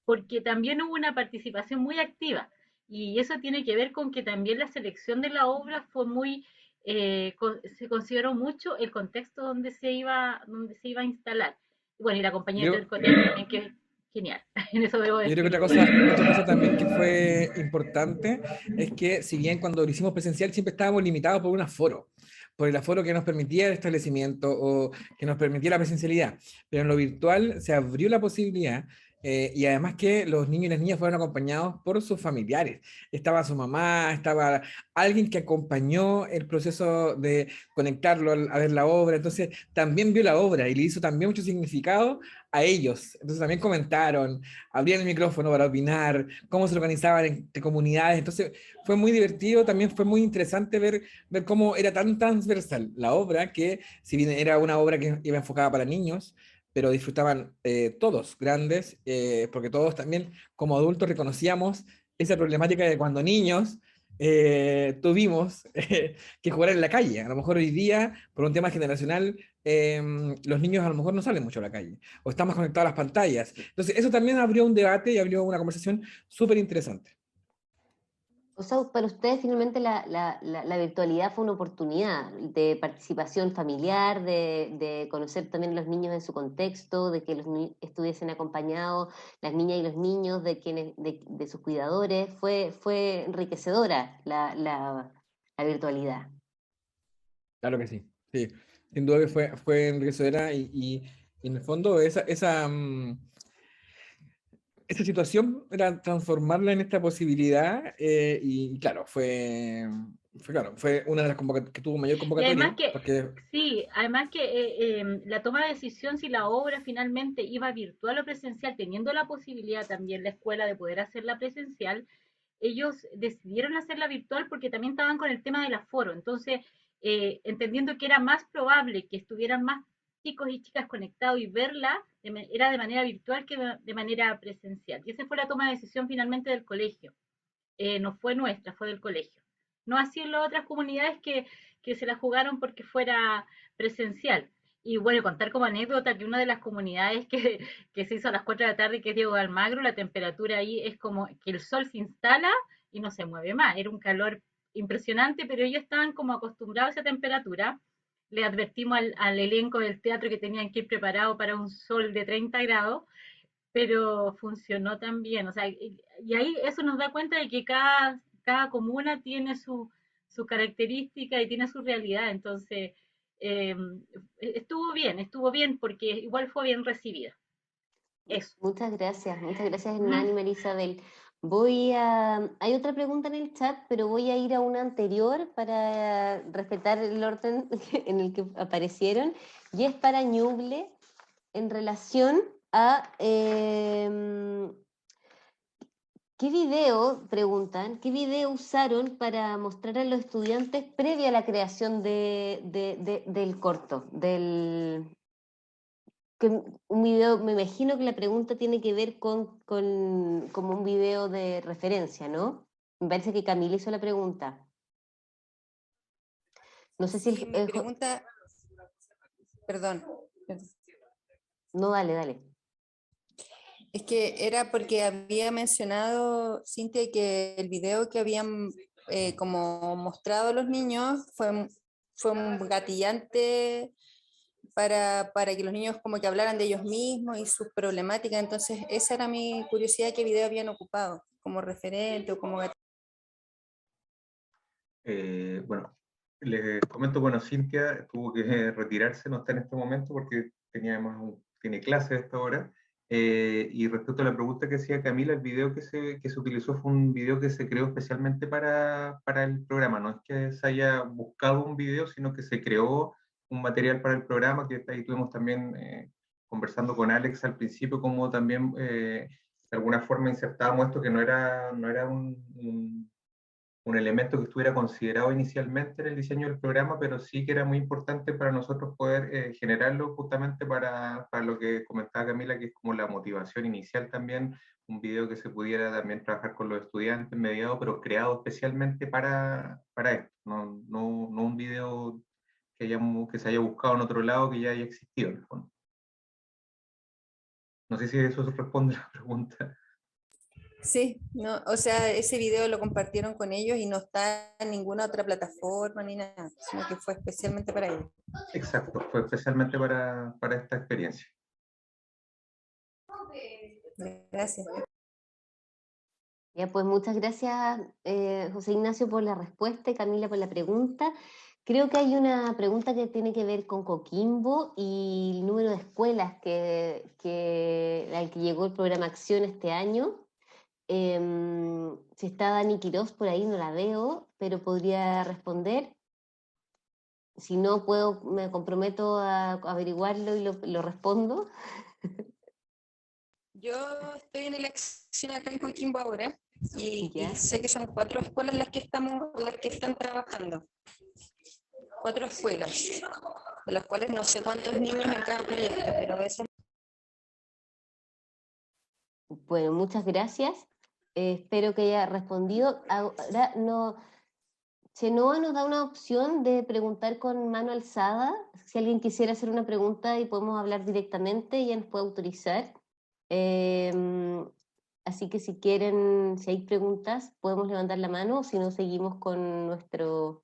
porque también hubo una participación muy activa, y eso tiene que ver con que también la selección de la obra fue muy, se consideró mucho el contexto donde se iba a instalar. Bueno, y la compañía del colegio también, que es genial, en eso debo decir. Yo creo que otra cosa también que fue importante es que, si bien cuando lo hicimos presencial siempre estábamos limitados por un aforo, por el aforo que nos permitía el establecimiento o que nos permitía la presencialidad, pero en lo virtual se abrió la posibilidad. Y además que los niños y las niñas fueron acompañados por sus familiares. Estaba su mamá, estaba alguien que acompañó el proceso de conectarlo a ver la obra. Entonces también vio la obra y le hizo también mucho significado a ellos. Entonces también comentaron, abrían el micrófono para opinar, cómo se organizaban entre comunidades. Entonces fue muy divertido, también fue muy interesante ver cómo era tan transversal la obra, que si bien era una obra que iba enfocada para niños, pero disfrutaban todos, grandes, porque todos también como adultos reconocíamos esa problemática de cuando niños tuvimos que jugar en la calle. A lo mejor hoy día, por un tema generacional, los niños a lo mejor no salen mucho a la calle, o están más conectados a las pantallas. Entonces eso también abrió un debate y abrió una conversación súper interesante. O sea, para ustedes finalmente la virtualidad fue una oportunidad de participación familiar, de conocer también a los niños en su contexto, de que los estuviesen acompañados, las niñas y los niños, de sus cuidadores. Fue enriquecedora la virtualidad. Claro que sí, sí. Sin duda que fue enriquecedora y en el fondo esa situación era transformarla en esta posibilidad, y claro, fue una de las que tuvo mayor convocatoria. Además que la toma de decisión si la obra finalmente iba virtual o presencial, teniendo la posibilidad también la escuela de poder hacerla presencial, ellos decidieron hacerla virtual porque también estaban con el tema del aforo. Entonces, entendiendo que era más probable que estuvieran más chicos y chicas conectados y verla era de manera virtual que de manera presencial. Y esa fue la toma de decisión finalmente del colegio. No fue nuestra, fue del colegio. No así en las otras comunidades que se la jugaron porque fuera presencial. Y bueno, contar como anécdota que una de las comunidades que se hizo a las 4 de la tarde, que es Diego de Almagro, la temperatura ahí es como que el sol se instala y no se mueve más. Era un calor impresionante, pero ellos estaban como acostumbrados a esa temperatura. Le advertimos al elenco del teatro que tenían que ir preparado para un sol de 30 grados, pero funcionó también. O sea, y ahí eso nos da cuenta de que cada comuna tiene su característica y tiene su realidad. Entonces, estuvo bien porque igual fue bien recibida. Eso. Muchas gracias, Hernán y Marisabel. Hay otra pregunta en el chat, pero voy a ir a una anterior para respetar el orden en el que aparecieron, y es para Ñuble en relación a ¿qué video usaron para mostrar a los estudiantes previa a la creación del corto, un video? Me imagino que la pregunta tiene que ver con como un video de referencia, ¿no? Me parece que Camila hizo la pregunta. No sé si mi pregunta... Perdón. No, dale. Es que era porque había mencionado, Cintia, que el video que habían como mostrado a los niños fue un gatillante para que los niños como que hablaran de ellos mismos y sus problemáticas. Entonces esa era mi curiosidad, qué video habían ocupado como referente o como gatillante. Bueno, les comento, Cintia tuvo que retirarse, no está en este momento porque tiene clase a esta hora. Y respecto a la pregunta que hacía Camila, el video que se utilizó fue un video que se creó especialmente para el programa. No es que se haya buscado un video, sino que se creó un material para el programa, que ahí tuvimos también conversando con Alex al principio, como también de alguna forma insertábamos esto que no era un elemento que estuviera considerado inicialmente en el diseño del programa, pero sí que era muy importante para nosotros poder generarlo justamente para lo que comentaba Camila, que es como la motivación inicial también, un video que se pudiera también trabajar con los estudiantes mediado, pero creado especialmente para esto, no un video que se haya buscado en otro lado que ya haya existido en el fondo. No sé si eso responde a la pregunta. Sí, no, o sea, ese video lo compartieron con ellos y no está en ninguna otra plataforma ni nada, sino que fue especialmente para ellos. Exacto, fue especialmente para esta experiencia. Gracias. Ya, pues muchas gracias, José Ignacio, por la respuesta y Camila por la pregunta. Creo que hay una pregunta que tiene que ver con Coquimbo y el número de escuelas al que llegó el programa Acción este año. Si está Dani Quirós por ahí, no la veo, pero podría responder. Si no puedo, me comprometo a averiguarlo y lo respondo. Yo estoy en la acción acá en Coquimbo ahora y sé que son 4 escuelas las que están trabajando. 4 escuelas, de las cuales no sé cuántos niños en cada proyecto, pero a veces... Bueno, muchas gracias. Espero que haya respondido. Ahora Chenoa nos da una opción de preguntar con mano alzada. Si alguien quisiera hacer una pregunta y podemos hablar directamente, ella nos puede autorizar. Así que si quieren, si hay preguntas, podemos levantar la mano, o si no, seguimos con nuestro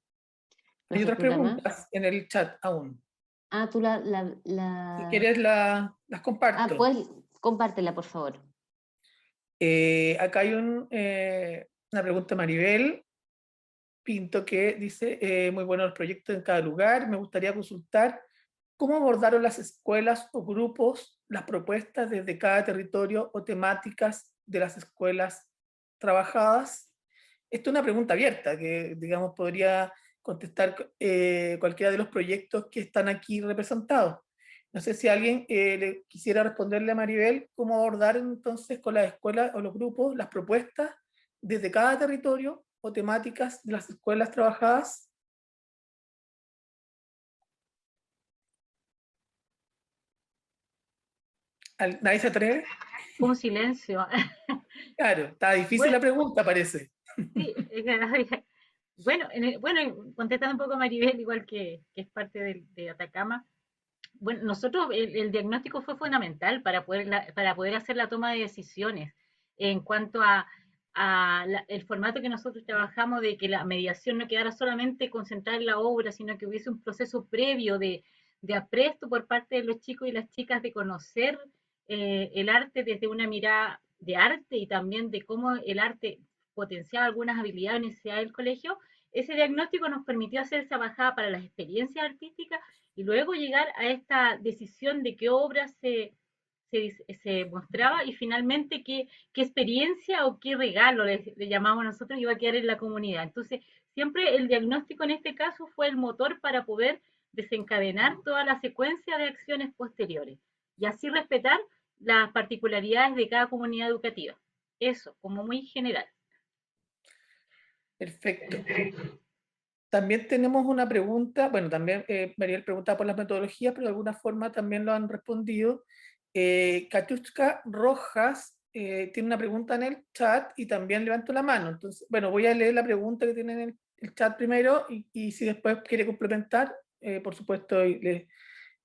Hay otras programa. preguntas en el chat aún. Ah, tú Si quieres las comparto. Ah, pues compártela, por favor. Acá hay una pregunta de Maribel Pinto que dice, muy buenos los proyectos en cada lugar, me gustaría consultar cómo abordaron las escuelas o grupos las propuestas desde cada territorio o temáticas de las escuelas trabajadas. Esta es una pregunta abierta que, digamos, podría contestar cualquiera de los proyectos que están aquí representados. No sé si alguien le quisiera responderle a Maribel cómo abordar entonces con las escuelas o los grupos las propuestas desde cada territorio o temáticas de las escuelas trabajadas. ¿Nadie se atreve? Un silencio. Claro, está difícil la pregunta, parece. Sí, bueno, contestando un poco a Maribel, igual que es parte de Atacama. Bueno, nosotros, el diagnóstico fue fundamental para poder hacer la toma de decisiones en cuanto a el formato que nosotros trabajamos, de que la mediación no quedara solamente concentrada en la obra, sino que hubiese un proceso previo de apresto por parte de los chicos y las chicas de conocer el arte desde una mirada de arte y también de cómo el arte potenciaba algunas habilidades o necesidades del colegio. Ese diagnóstico nos permitió hacer esa bajada para las experiencias artísticas y luego llegar a esta decisión de qué obras se mostraba y finalmente qué experiencia o qué regalo le llamamos nosotros iba a quedar en la comunidad. Entonces, siempre el diagnóstico en este caso fue el motor para poder desencadenar toda la secuencia de acciones posteriores y así respetar las particularidades de cada comunidad educativa. Eso, como muy general. Perfecto. También tenemos una pregunta, bueno, también Mariel preguntaba por las metodologías, pero de alguna forma también lo han respondido. Katiuska Rojas tiene una pregunta en el chat y también levanto la mano. Entonces, bueno, voy a leer la pregunta que tiene en el chat primero y si después quiere complementar, por supuesto, le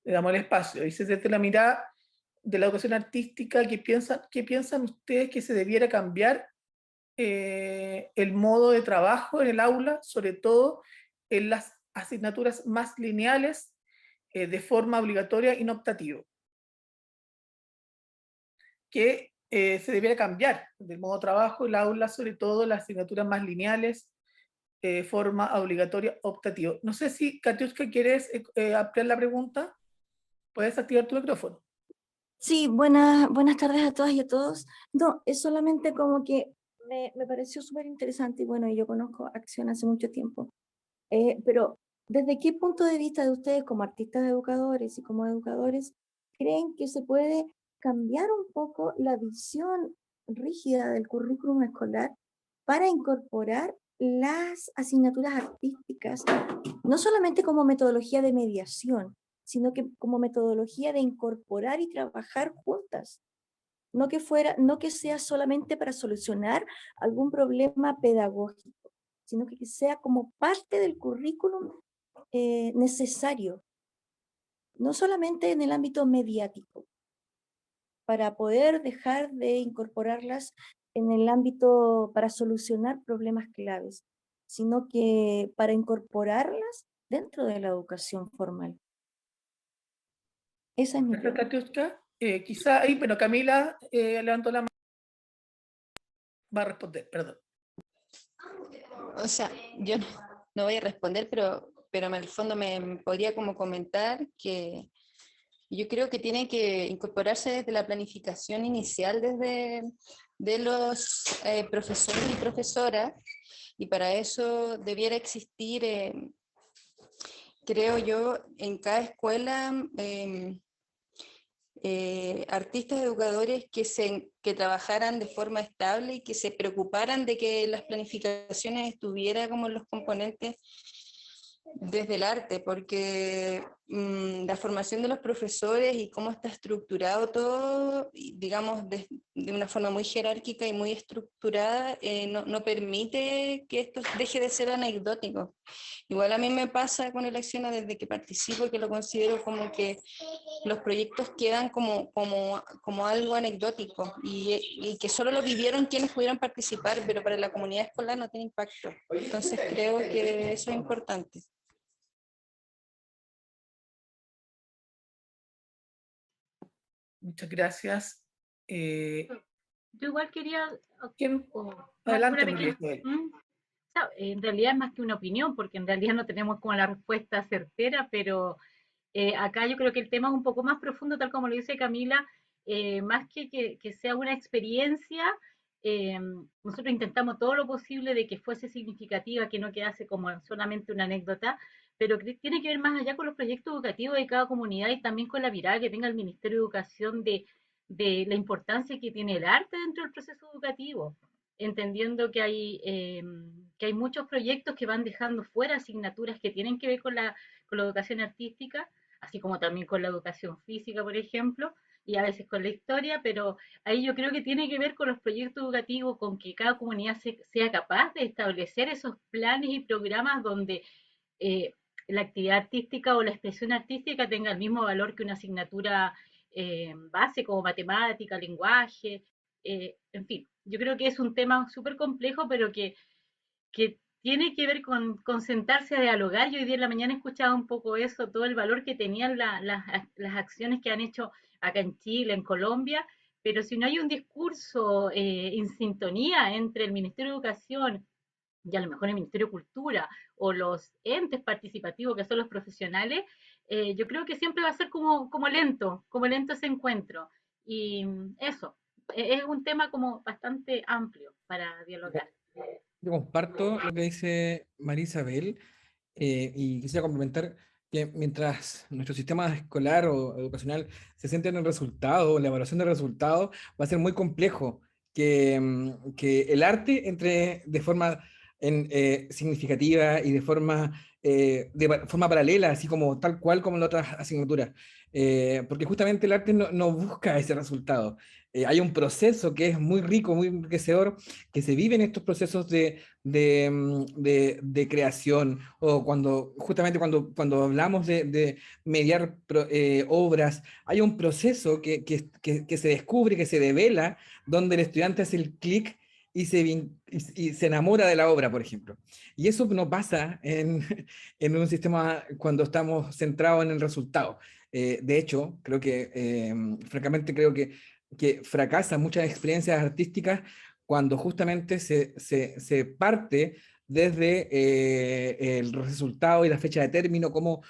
damos el espacio. Dice, desde la mirada de la educación artística, ¿qué piensan ustedes que se debiera cambiar el modo de trabajo en el aula, sobre todo en las asignaturas más lineales, de forma obligatoria y no optativa? Que se debiera cambiar del modo de trabajo en el aula, sobre todo las asignaturas más lineales, forma obligatoria optativa. No sé si, Katiuska, ¿quieres ampliar la pregunta? Puedes activar tu micrófono. Sí, buenas tardes a todas y a todos. No, es solamente como que me pareció súper interesante y bueno, yo conozco Acción hace mucho tiempo, pero ¿desde qué punto de vista de ustedes como artistas educadores y como educadores creen que se puede cambiar un poco la visión rígida del currículum escolar para incorporar las asignaturas artísticas, no solamente como metodología de mediación, sino que como metodología de incorporar y trabajar juntas? No que sea solamente para solucionar algún problema pedagógico, sino que sea como parte del currículum necesario, no solamente en el ámbito mediático, para poder dejar de incorporarlas en el ámbito para solucionar problemas claves, sino que para incorporarlas dentro de la educación formal. Esa es mi Gracias, pregunta. Katiuska. Quizá ahí, bueno, Camila levantó la mano. Va a responder, perdón. O sea, yo no voy a responder, pero en el fondo me podría como comentar que yo creo que tiene que incorporarse desde la planificación inicial de los profesores y profesoras, y para eso debiera existir, creo yo, en cada escuela artistas educadores que trabajaran de forma estable y que se preocuparan de que las planificaciones estuvieran como los componentes desde el arte, porque la formación de los profesores y cómo está estructurado todo, digamos, de una forma muy jerárquica y muy estructurada, no permite que esto deje de ser anecdótico. Igual a mí me pasa con el Acciona desde que participo, que lo considero como que los proyectos quedan como algo anecdótico y que solo lo vivieron quienes pudieron participar, pero para la comunidad escolar no tiene impacto. Entonces creo que eso es importante. Muchas gracias. Yo igual quería... Adelante, una María pequeña- Isabel. En realidad es más que una opinión, porque en realidad no tenemos como la respuesta certera, pero acá yo creo que el tema es un poco más profundo, tal como lo dice Camila, más que sea una experiencia, nosotros intentamos todo lo posible de que fuese significativa, que no quedase como solamente una anécdota, pero que tiene que ver más allá con los proyectos educativos de cada comunidad y también con la mirada que tenga el Ministerio de Educación de la importancia que tiene el arte dentro del proceso educativo, entendiendo que hay muchos proyectos que van dejando fuera asignaturas que tienen que ver con la educación artística, así como también con la educación física, por ejemplo, y a veces con la historia, pero ahí yo creo que tiene que ver con los proyectos educativos, con que cada comunidad sea capaz de establecer esos planes y programas donde la actividad artística o la expresión artística tenga el mismo valor que una asignatura base como matemática, lenguaje, en fin. Yo creo que es un tema súper complejo, pero que tiene que ver con sentarse a dialogar. Yo hoy día en la mañana escuchaba un poco eso, todo el valor que tenían las acciones que han hecho acá en Chile, en Colombia, pero si no hay un discurso en sintonía entre el Ministerio de Educación y a lo mejor el Ministerio de Cultura o los entes participativos que son los profesionales, yo creo que siempre va a ser como lento ese encuentro. Y eso, es un tema como bastante amplio para dialogar. Yo comparto lo que dice María Isabel y quisiera complementar que mientras nuestro sistema escolar o educacional se centra en el resultado, en la evaluación del resultado, va a ser muy complejo que el arte entre de forma significativa y de forma paralela, así como tal cual como en otras asignaturas. Porque justamente el arte no busca ese resultado. Hay un proceso que es muy rico, muy enriquecedor, que se vive en estos procesos de creación, o justamente cuando hablamos de mediar obras, hay un proceso que se descubre, que se devela, donde el estudiante hace el clic y se enamora de la obra, por ejemplo. Y eso no pasa en un sistema cuando estamos centrados en el resultado. De hecho, francamente creo que fracasan muchas experiencias artísticas cuando justamente se parte desde el resultado y la fecha de término como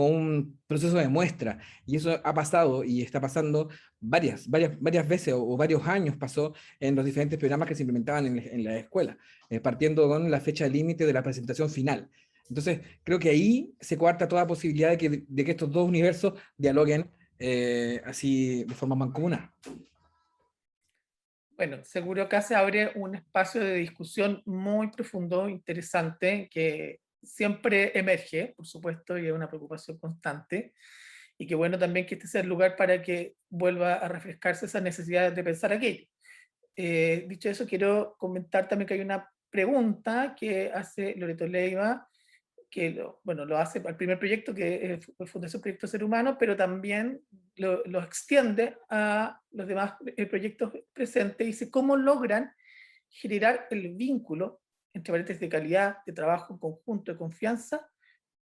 un proceso de muestra. Y eso ha pasado y está pasando varias veces o varios años pasó en los diferentes programas que se implementaban en la escuela, partiendo con la fecha límite de la presentación final. Entonces, creo que ahí se coarta toda posibilidad de que estos dos universos dialoguen así de forma mancomunada. Bueno, seguro acá se abre un espacio de discusión muy profundo, interesante, que siempre emerge, por supuesto, y es una preocupación constante, y que bueno también que este sea el lugar para que vuelva a refrescarse esa necesidad de pensar aquello. Dicho eso, quiero comentar también que hay una pregunta que hace Loreto Leiva, que lo hace al primer proyecto, que es Fundación Proyecto Ser Humano, pero también lo extiende a los demás proyectos presentes y dice cómo logran generar el vínculo entre paréntesis de calidad, de trabajo en conjunto, de confianza,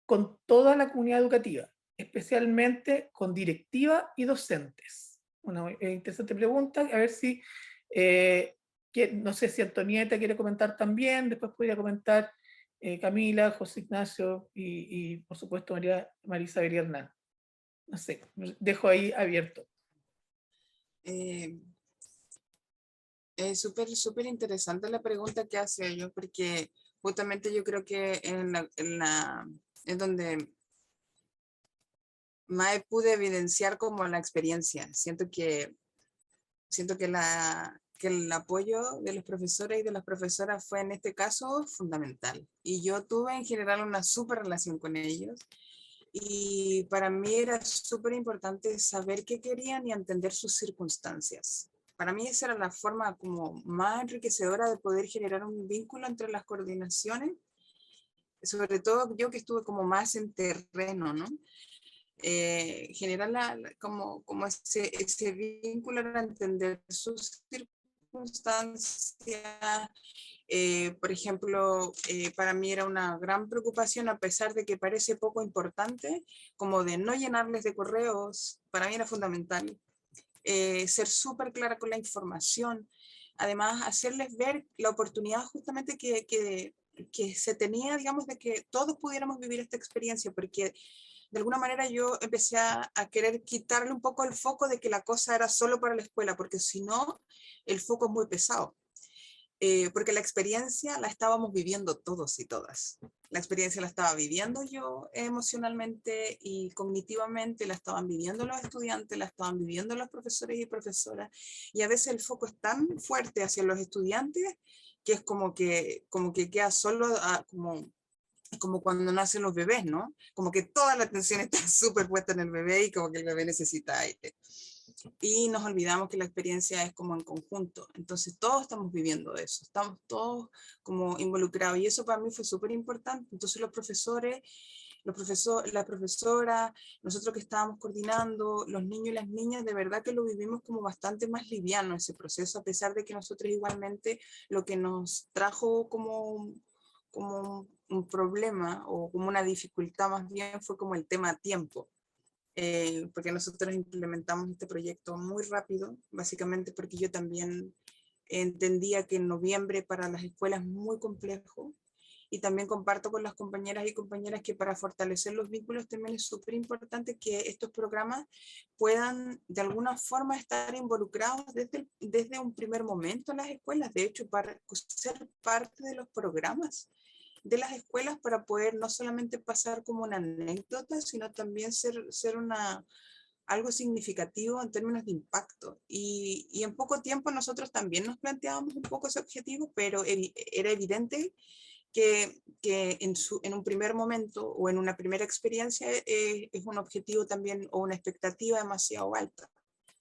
con toda la comunidad educativa, especialmente con directiva y docentes. Una interesante pregunta, a ver si, no sé si Antonieta quiere comentar también, después podría comentar Camila, José Ignacio y por supuesto Marisa Isabel Hernán. No sé, dejo ahí abierto. Es súper interesante la pregunta que hace ellos, porque justamente yo creo que es donde más pude evidenciar como la experiencia. Siento que el apoyo de los profesores y de las profesoras fue en este caso fundamental. Y yo tuve en general una súper relación con ellos. Y para mí era súper importante saber qué querían y entender sus circunstancias. Para mí esa era la forma como más enriquecedora de poder generar un vínculo entre las coordinaciones, sobre todo yo que estuve como más en terreno, ¿no? Generar como ese vínculo para entender sus circunstancias. Por ejemplo, para mí era una gran preocupación, a pesar de que parece poco importante, como de no llenarles de correos, para mí era fundamental. Ser súper clara con la información, además hacerles ver la oportunidad justamente que se tenía, digamos, de que todos pudiéramos vivir esta experiencia, porque de alguna manera yo empecé a querer quitarle un poco el foco de que la cosa era solo para la escuela, porque si no, el foco es muy pesado. Porque la experiencia la estábamos viviendo todos y todas. La experiencia la estaba viviendo yo emocionalmente y cognitivamente, la estaban viviendo los estudiantes, la estaban viviendo los profesores y profesoras, y a veces el foco es tan fuerte hacia los estudiantes que es como que queda solo como cuando nacen los bebés, ¿no? Como que toda la atención está súper puesta en el bebé y como que el bebé necesita aire. Y nos olvidamos que la experiencia es como en conjunto. Entonces todos estamos viviendo eso, estamos todos como involucrados y eso para mí fue súper importante. Entonces los profesores, la profesora, nosotros que estábamos coordinando, los niños y las niñas, de verdad que lo vivimos como bastante más liviano ese proceso, a pesar de que nosotros igualmente lo que nos trajo como un problema o como una dificultad más bien fue como el tema tiempo. Porque nosotros implementamos este proyecto muy rápido, básicamente porque yo también entendía que en noviembre para las escuelas es muy complejo, y también comparto con las compañeras y compañeras que para fortalecer los vínculos también es súper importante que estos programas puedan de alguna forma estar involucrados desde un primer momento en las escuelas, de hecho para ser parte de los programas de las escuelas, para poder no solamente pasar como una anécdota, sino también ser algo significativo en términos de impacto. Y en poco tiempo nosotros también nos planteábamos un poco ese objetivo, pero era evidente que en un primer momento o en una primera experiencia es un objetivo también o una expectativa demasiado alta.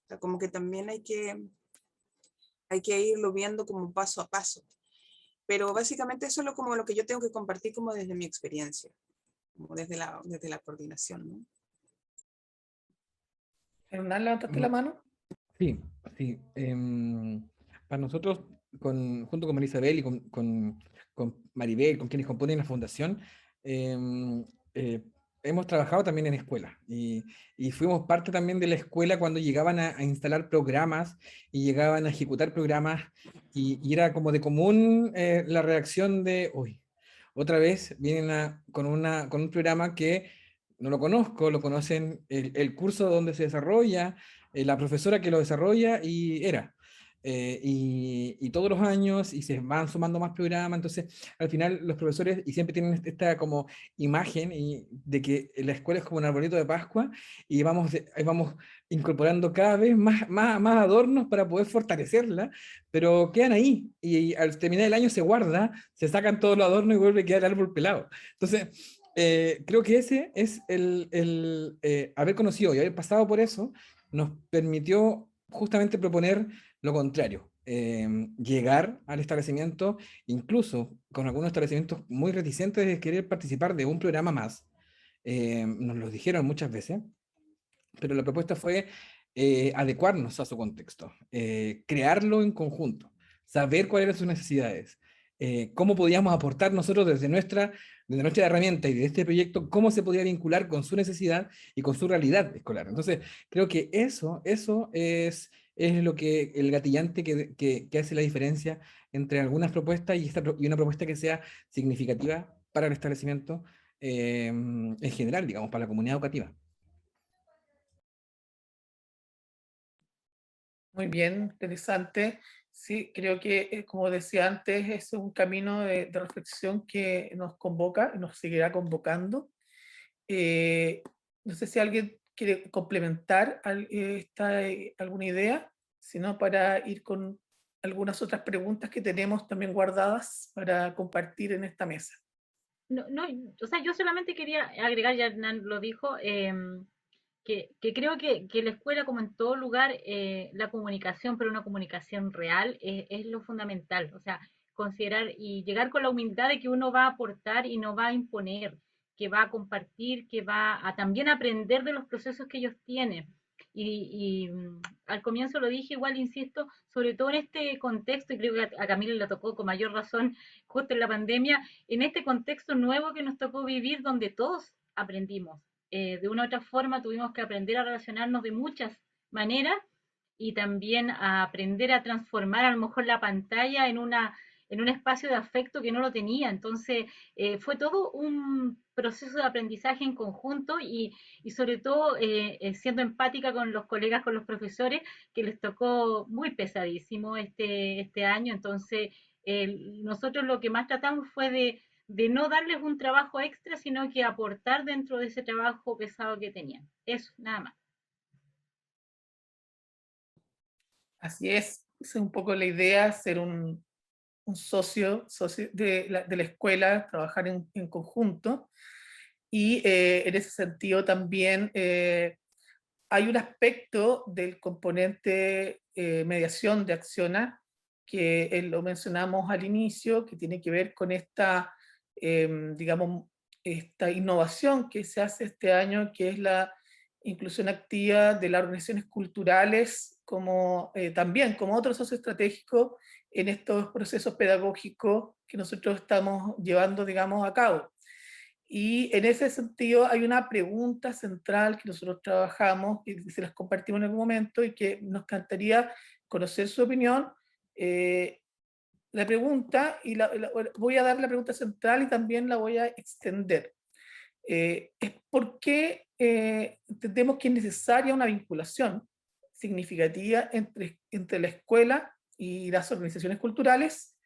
O sea, como que también hay que irlo viendo como paso a paso. Pero básicamente eso es como lo que yo tengo que compartir como desde mi experiencia, como desde la coordinación, ¿no? Hernán, ¿levantaste la mano? Sí. Para nosotros, junto con Marisa Isabel y con Maribel, con quienes componen la fundación, hemos trabajado también en escuelas y fuimos parte también de la escuela cuando llegaban a instalar programas y llegaban a ejecutar programas y era como de común la reacción de, uy, otra vez vienen con un programa que no lo conozco, lo conocen el curso donde se desarrolla, la profesora que lo desarrolla y era. y todos los años, y se van sumando más programas, entonces al final los profesores, y siempre tienen esta como imagen de que la escuela es como un arbolito de Pascua, y vamos incorporando cada vez más adornos para poder fortalecerla, pero quedan ahí, y al terminar el año se guarda, se sacan todos los adornos y vuelve a quedar el árbol pelado. Entonces, creo que ese es haber conocido y haber pasado por eso, nos permitió justamente proponer lo contrario, llegar al establecimiento, incluso con algunos establecimientos muy reticentes de querer participar de un programa más, nos lo dijeron muchas veces, pero la propuesta fue adecuarnos a su contexto, crearlo en conjunto, saber cuáles eran sus necesidades, cómo podíamos aportar nosotros desde nuestra herramienta y de este proyecto, cómo se podía vincular con su necesidad y con su realidad escolar. Entonces, creo que eso es lo que el gatillante que hace la diferencia entre algunas propuestas y una propuesta que sea significativa para el establecimiento en general, digamos, para la comunidad educativa. Muy bien, interesante. Sí, creo que, como decía antes, es un camino de reflexión que nos convoca y nos seguirá convocando. No sé si alguien quiere complementar alguna idea, sino para ir con algunas otras preguntas que tenemos también guardadas para compartir en esta mesa. No, o sea, yo solamente quería agregar, ya Hernán lo dijo, que creo que la escuela, como en todo lugar, la comunicación, pero una comunicación real, es lo fundamental. O sea, considerar y llegar con la humildad de que uno va a aportar y no va a imponer, que va a compartir, que va a también aprender de los procesos que ellos tienen. Y al comienzo lo dije, igual insisto, sobre todo en este contexto, y creo que a Camila le tocó con mayor razón justo en la pandemia, en este contexto nuevo que nos tocó vivir, donde todos aprendimos. De una u otra forma tuvimos que aprender a relacionarnos de muchas maneras y también a aprender a transformar a lo mejor la pantalla en un espacio de afecto que no lo tenía. Entonces, fue todo un proceso de aprendizaje en conjunto y sobre todo siendo empática con los colegas, con los profesores, que les tocó muy pesadísimo este año. Entonces, nosotros lo que más tratamos fue de no darles un trabajo extra, sino que aportar dentro de ese trabajo pesado que tenían. Eso, nada más. Así es, esa es un poco la idea, ser un socio de la escuela, trabajar en conjunto. Y en ese sentido también hay un aspecto del componente mediación de Acciona, que lo mencionamos al inicio, que tiene que ver con esta, digamos, esta innovación que se hace este año, que es la inclusión activa de las organizaciones culturales también como otro socio estratégico en estos procesos pedagógicos que nosotros estamos llevando, digamos, a cabo. Y en ese sentido hay una pregunta central que nosotros trabajamos y se las compartimos en algún momento y que nos encantaría conocer su opinión. La pregunta, voy a dar la pregunta central y también la voy a extender. Es por qué entendemos que es necesaria una vinculación significativa entre la escuela y las organizaciones culturales,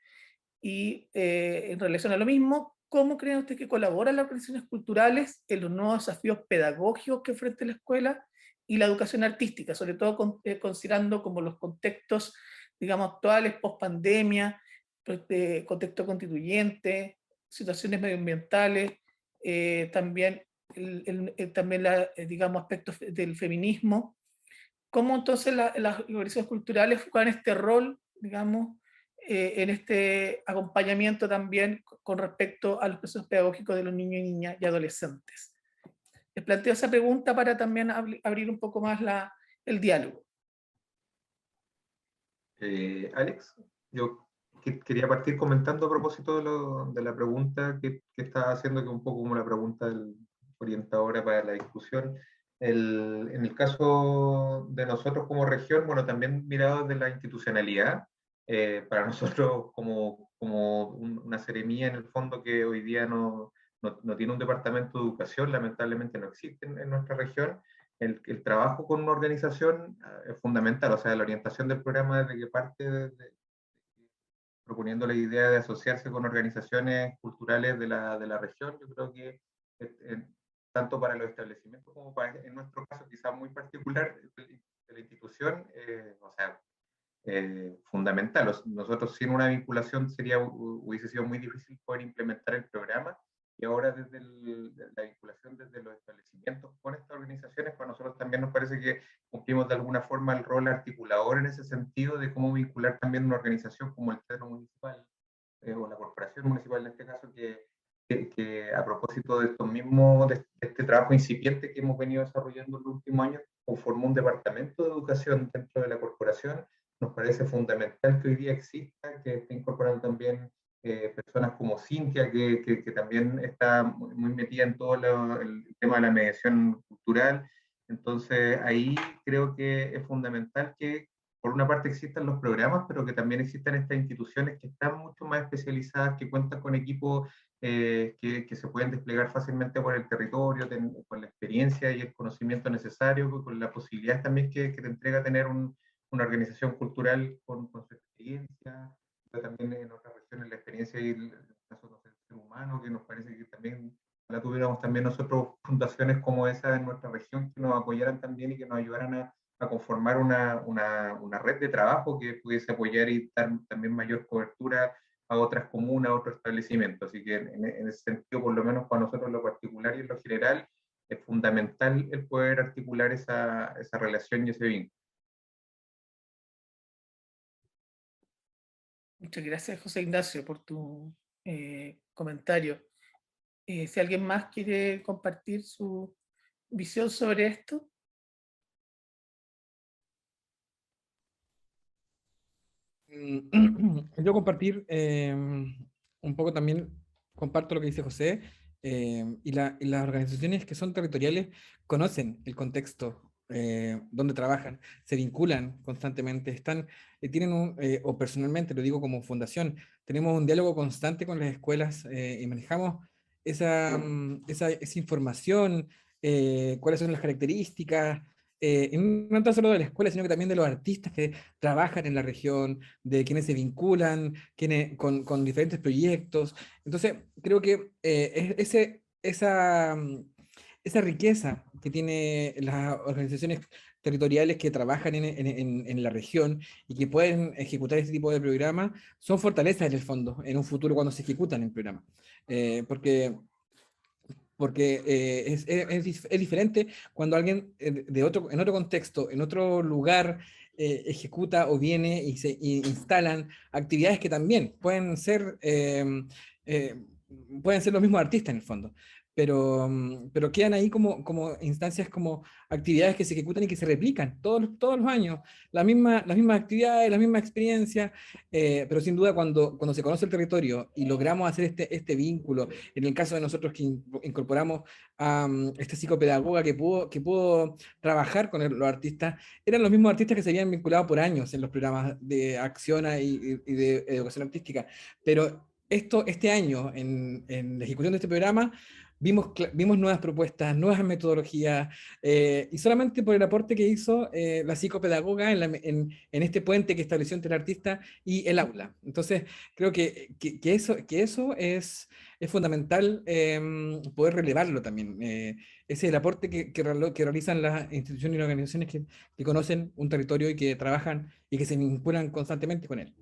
y en relación a lo mismo, ¿cómo creen ustedes que colaboran las organizaciones culturales en los nuevos desafíos pedagógicos que enfrenta la escuela y la educación artística, sobre todo considerando como los contextos, digamos, actuales, post pandemia, contexto constituyente, situaciones medioambientales, también digamos, aspectos del feminismo? ¿Cómo entonces las organizaciones culturales juegan este rol, digamos, en este acompañamiento también con respecto a los procesos pedagógicos de los niños y niñas y adolescentes? Les planteo esa pregunta para también abrir un poco más el diálogo. Alex, yo quería partir comentando a propósito de la pregunta que estaba haciendo, que es un poco como la pregunta orientadora para la discusión. En el caso de nosotros como región, bueno, también mirado desde la institucionalidad, para nosotros como una seremía en el fondo que hoy día no tiene un departamento de educación, lamentablemente no existe en nuestra región. el trabajo con una organización es fundamental, o sea, la orientación del programa desde que parte proponiendo la idea de asociarse con organizaciones culturales de la región, yo creo que tanto para los establecimientos como para, en nuestro caso quizás muy particular, de la institución, o sea, fundamental. Nosotros sin una vinculación hubiese sido muy difícil poder implementar el programa, y ahora desde la vinculación desde los establecimientos con estas organizaciones, para nosotros también nos parece que cumplimos de alguna forma el rol articulador en ese sentido de cómo vincular también una organización como el Teatro Municipal, o la Corporación Municipal en este caso, que a propósito de este trabajo incipiente que hemos venido desarrollando en los últimos años, conformó un departamento de educación dentro de la corporación. Nos parece fundamental que hoy día exista, que esté incorporando también personas como Cintia, que también está muy metida en todo el tema de la mediación cultural. Entonces ahí creo que es fundamental que por una parte existan los programas, pero que también existan estas instituciones que están mucho más especializadas, que cuentan con equipos que se pueden desplegar fácilmente por el territorio, con la experiencia y el conocimiento necesario, con la posibilidad también que te entrega tener una organización cultural con su experiencia, pero también en otras regiones la experiencia y el caso del ser humano, que nos parece que también la tuviéramos también nosotros fundaciones como esa en nuestra región que nos apoyaran también y que nos ayudaran a conformar una red de trabajo que pudiese apoyar y dar también mayor cobertura a otras comunas, a otros establecimientos. Así que en ese sentido, por lo menos para nosotros en lo particular y en lo general, es fundamental el poder articular esa relación y ese vínculo. Muchas gracias, José Ignacio, por tu comentario. Si alguien más quiere compartir su visión sobre esto. Yo compartir un poco también, comparto lo que dice José, y las organizaciones que son territoriales conocen el contexto donde trabajan, se vinculan constantemente, tienen o personalmente, lo digo como fundación, tenemos un diálogo constante con las escuelas y manejamos esa información, cuáles son las características, y no tan solo de la escuela, sino que también de los artistas que trabajan en la región, de quienes se vinculan, con diferentes proyectos. Entonces, creo que esa riqueza que tienen las organizaciones territoriales que trabajan en la región y que pueden ejecutar este tipo de programas, son fortalezas en el fondo, en un futuro cuando se ejecutan el programa. Porque es diferente cuando alguien en otro contexto, en otro lugar, ejecuta o viene y se instalan actividades que también pueden ser los mismos artistas en el fondo, pero quedan ahí como instancias, como actividades que se ejecutan y que se replican todos los años, las mismas actividades, la misma experiencia, pero sin duda cuando se conoce el territorio y logramos hacer este vínculo, en el caso de nosotros que incorporamos a esta psicopedagoga que pudo trabajar con los artistas, eran los mismos artistas que se habían vinculado por años en los programas de Acciona y de educación artística, pero este año, en la ejecución de este programa, vimos nuevas propuestas, nuevas metodologías, y solamente por el aporte que hizo la psicopedagoga en este puente que estableció entre el artista y el aula. Entonces, creo que eso es fundamental poder relevarlo también. Ese es el aporte que realizan las instituciones y las organizaciones que conocen un territorio y que trabajan y que se vinculan constantemente con él.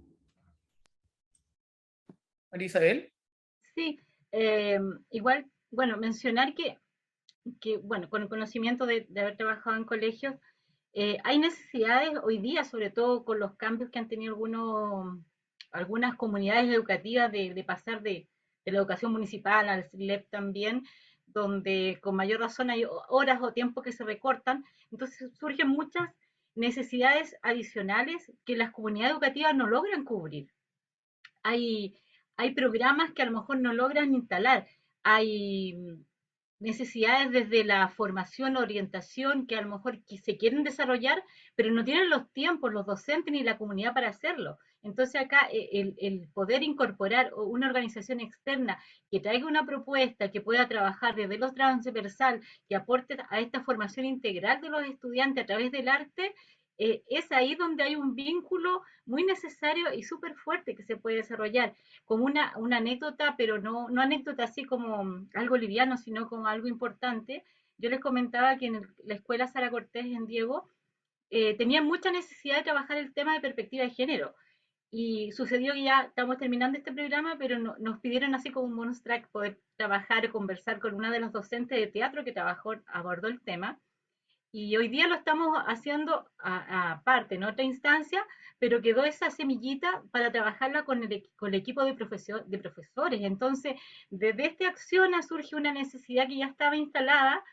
María Isabel. Sí, igual, bueno, mencionar que bueno, con el conocimiento de haber trabajado en colegios, hay necesidades hoy día, sobre todo con los cambios que han tenido algunas comunidades educativas de pasar de la educación municipal al CILEP también, donde con mayor razón hay horas o tiempos que se recortan, entonces surgen muchas necesidades adicionales que las comunidades educativas no logran cubrir. Hay programas que a lo mejor no logran instalar, hay necesidades desde la formación, orientación, que a lo mejor se quieren desarrollar, pero no tienen los tiempos, los docentes ni la comunidad para hacerlo. Entonces acá el poder incorporar una organización externa que traiga una propuesta, que pueda trabajar desde lo transversal, que aporte a esta formación integral de los estudiantes a través del arte, es ahí donde hay un vínculo muy necesario y súper fuerte que se puede desarrollar, como una anécdota, pero no anécdota así como algo liviano, sino como algo importante. Yo les comentaba que en la escuela Sara Cortés en Diego tenían mucha necesidad de trabajar el tema de perspectiva de género. Y sucedió que ya estamos terminando este programa, pero nos pidieron así como un bonus track poder trabajar, conversar con una de los docentes de teatro que abordó el tema. Y hoy día lo estamos haciendo aparte, en otra instancia, pero quedó esa semillita para trabajarla con el equipo de profesores. Entonces, desde esta acción surge una necesidad que ya estaba instalada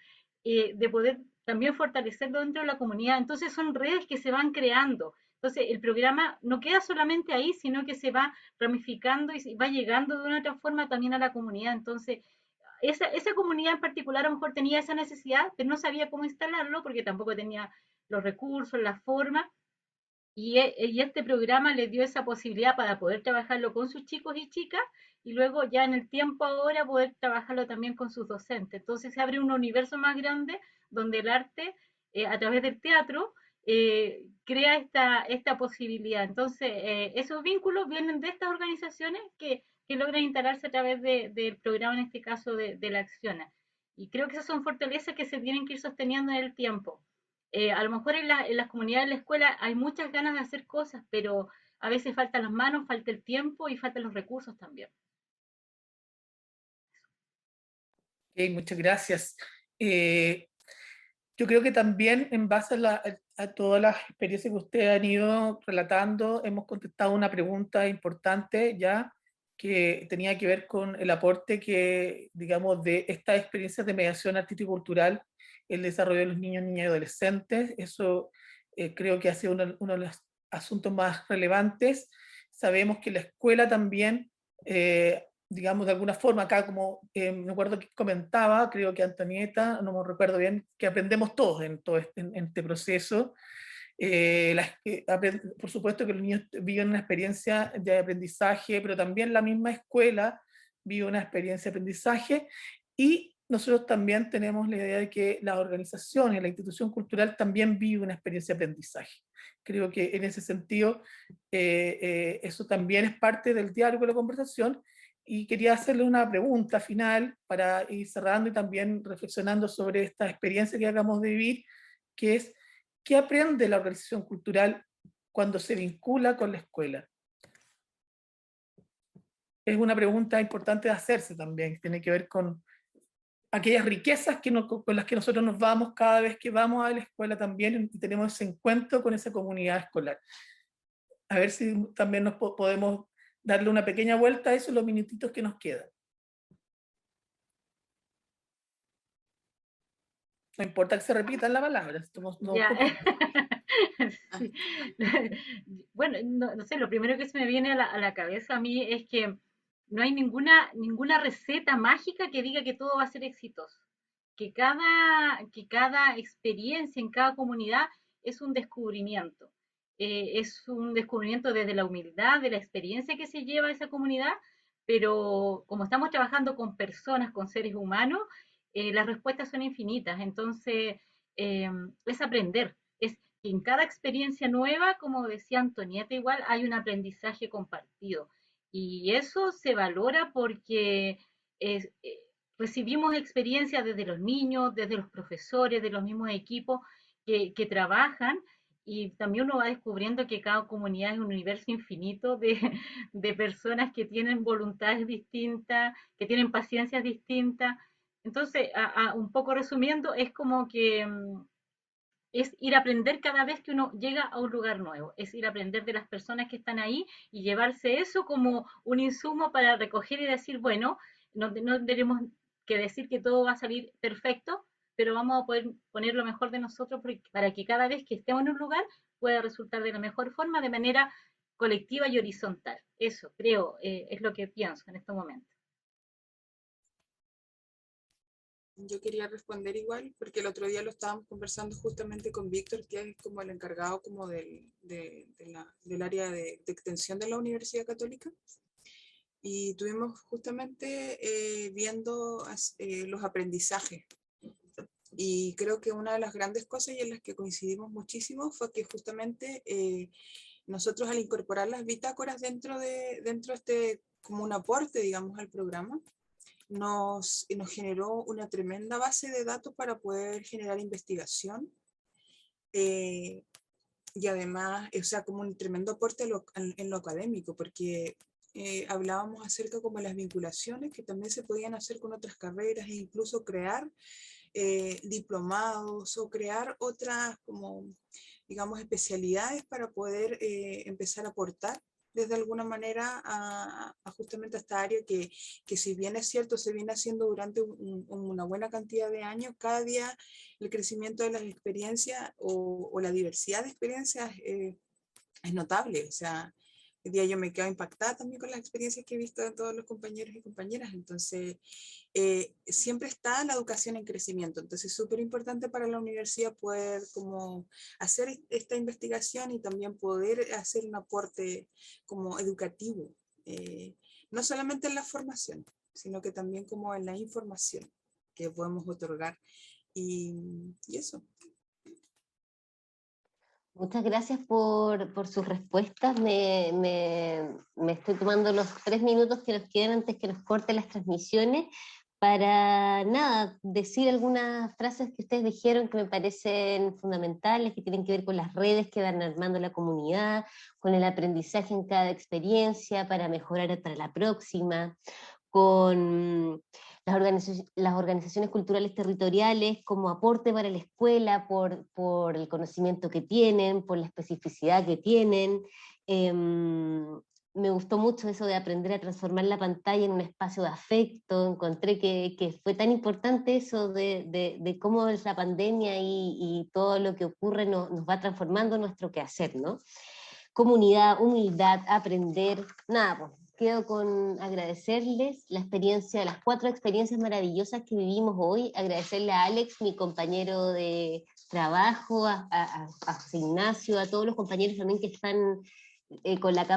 de poder también fortalecerlo dentro de la comunidad. Entonces, son redes que se van creando. Entonces, el programa no queda solamente ahí, sino que se va ramificando y va llegando de una otra forma también a la comunidad. Entonces, esa comunidad en particular a lo mejor tenía esa necesidad, pero no sabía cómo instalarlo porque tampoco tenía los recursos, la forma, y este programa les dio esa posibilidad para poder trabajarlo con sus chicos y chicas, y luego ya en el tiempo ahora poder trabajarlo también con sus docentes. Entonces se abre un universo más grande donde el arte, a través del teatro, crea esta posibilidad. Entonces, esos vínculos vienen de estas organizaciones que logran instalarse a través del programa, en este caso de la Acciona. Y creo que esas son fortalezas que se tienen que ir sosteniendo en el tiempo. A lo mejor en las comunidades de la escuela hay muchas ganas de hacer cosas, pero a veces faltan las manos, falta el tiempo y faltan los recursos también. Okay, muchas gracias. Yo creo que también en base a todas las experiencias que ustedes han ido relatando, hemos contestado una pregunta importante ya, que tenía que ver con el aporte que, digamos, de estas experiencias de mediación artístico-cultural, el desarrollo de los niños, niñas y adolescentes. Eso creo que ha sido uno de los asuntos más relevantes. Sabemos que la escuela también, digamos, de alguna forma, acá como me acuerdo que comentaba, creo que Antonieta, no me recuerdo bien, que aprendemos todos en todo en este proceso. Por supuesto que los niños viven una experiencia de aprendizaje, pero también la misma escuela vive una experiencia de aprendizaje, y nosotros también tenemos la idea de que las organizaciones, la institución cultural también vive una experiencia de aprendizaje. Creo que en ese sentido eso también es parte del diálogo y la conversación, y quería hacerle una pregunta final para ir cerrando y también reflexionando sobre esta experiencia que acabamos de vivir, que es: ¿qué aprende la organización cultural cuando se vincula con la escuela? Es una pregunta importante de hacerse también, que tiene que ver con aquellas riquezas con las que nosotros nos vamos cada vez que vamos a la escuela también, y tenemos ese encuentro con esa comunidad escolar. A ver si también nos podemos darle una pequeña vuelta a eso en los minutitos que nos quedan. No importa que se repitan las palabras. Sí. Bueno, no sé, lo primero que se me viene a la cabeza a mí es que no hay ninguna receta mágica que diga que todo va a ser exitoso. Que cada experiencia en cada comunidad es un descubrimiento. Es un descubrimiento desde la humildad, de la experiencia que se lleva a esa comunidad, pero como estamos trabajando con personas, con seres humanos, las respuestas son infinitas. Entonces, es aprender, es que en cada experiencia nueva, como decía Antonieta, igual hay un aprendizaje compartido. Y eso se valora porque recibimos experiencias desde los niños, desde los profesores, de los mismos equipos que trabajan, y también uno va descubriendo que cada comunidad es un universo infinito de personas que tienen voluntades distintas, que tienen paciencias distintas. Entonces, un poco resumiendo, es como que es ir a aprender cada vez que uno llega a un lugar nuevo, es ir a aprender de las personas que están ahí y llevarse eso como un insumo para recoger y decir, bueno, no tenemos que decir que todo va a salir perfecto, pero vamos a poder poner lo mejor de nosotros para que cada vez que estemos en un lugar pueda resultar de la mejor forma, de manera colectiva y horizontal. Eso creo es lo que pienso en este momento. Yo quería responder igual, porque el otro día lo estábamos conversando justamente con Víctor, que es como el encargado como del área de extensión de la Universidad Católica. Y estuvimos justamente viendo los aprendizajes. Y creo que una de las grandes cosas y en las que coincidimos muchísimo fue que justamente nosotros al incorporar las bitácoras dentro de este, como un aporte, digamos, al programa, nos generó una tremenda base de datos para poder generar investigación y además, o sea, como un tremendo aporte en lo académico, porque hablábamos acerca como las vinculaciones que también se podían hacer con otras carreras e incluso crear diplomados o crear otras como, digamos, especialidades para poder empezar a aportar desde alguna manera a justamente a esta área que si bien es cierto se viene haciendo durante una buena cantidad de años, cada día el crecimiento de las experiencias o la diversidad de experiencias es notable. O sea, hoy día yo me quedo impactada también con las experiencias que he visto de todos los compañeros y compañeras. Entonces, siempre está la educación en crecimiento. Entonces, es súper importante para la universidad poder como hacer esta investigación y también poder hacer un aporte como educativo. No solamente en la formación, sino que también como en la información que podemos otorgar. Y eso. Muchas gracias por sus respuestas. Me estoy tomando los 3 minutos que nos quedan antes que nos corten las transmisiones para nada, decir algunas frases que ustedes dijeron que me parecen fundamentales, que tienen que ver con las redes que van armando la comunidad, con el aprendizaje en cada experiencia para mejorar para la próxima, con las organizaciones culturales territoriales como aporte para la escuela por el conocimiento que tienen, por la especificidad que tienen. Me gustó mucho eso de aprender a transformar la pantalla en un espacio de afecto. Encontré que fue tan importante eso de cómo es la pandemia y todo lo que ocurre nos va transformando nuestro quehacer, ¿no? Comunidad, humildad, aprender, nada, pues quedo con agradecerles la experiencia, las 4 experiencias maravillosas que vivimos hoy, agradecerle a Alex, mi compañero de trabajo, a José Ignacio, a todos los compañeros también que están con la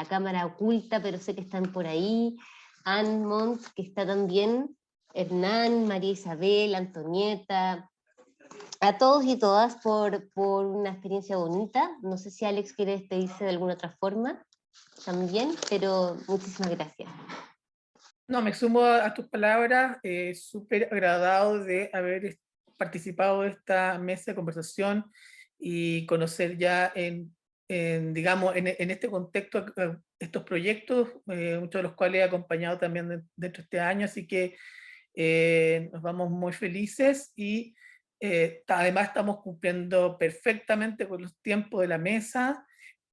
cámara oculta, pero sé que están por ahí, Ann Mont, que está también, Hernán, María Isabel, Antonieta, a todos y todas por una experiencia bonita. No sé si Alex quiere despedirse de alguna otra forma también, pero muchísimas gracias. No, me sumo a tus palabras, súper agradado de haber participado de esta mesa de conversación y conocer ya digamos, en este contexto estos proyectos, muchos de los cuales he acompañado también dentro de este año, así que nos vamos muy felices y además estamos cumpliendo perfectamente con los tiempos de la mesa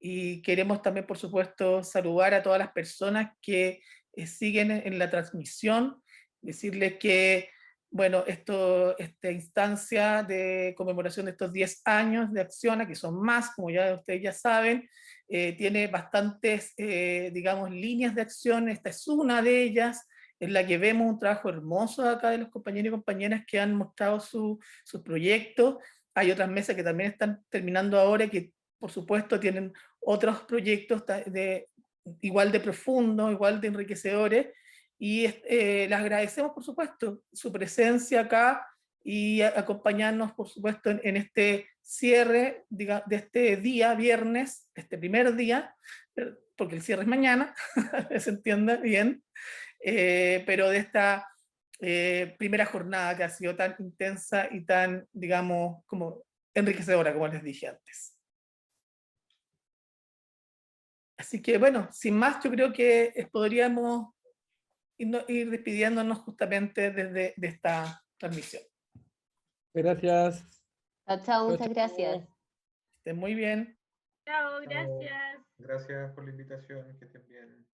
y queremos también, por supuesto, saludar a todas las personas que siguen en la transmisión, decirles que, bueno, esta instancia de conmemoración de estos 10 años de Acciona, que son más, como ya ustedes ya saben, tiene bastantes, digamos, líneas de acción. Esta es una de ellas, en la que vemos un trabajo hermoso acá de los compañeros y compañeras que han mostrado sus proyectos. Hay otras mesas que también están terminando ahora, que por supuesto tienen otros proyectos igual de profundos, igual de enriquecedores, y les agradecemos por supuesto su presencia acá y acompañarnos por supuesto en este cierre de este día, viernes, este primer día, porque el cierre es mañana, se entienda bien, pero de esta primera jornada que ha sido tan intensa y tan, digamos, como enriquecedora, como les dije antes. Así que bueno, sin más, yo creo que podríamos ir despidiéndonos justamente desde esta transmisión. Gracias. Chao, chao, muchas gracias. Estén muy bien. Chao, gracias. Gracias por la invitación, que estén bien.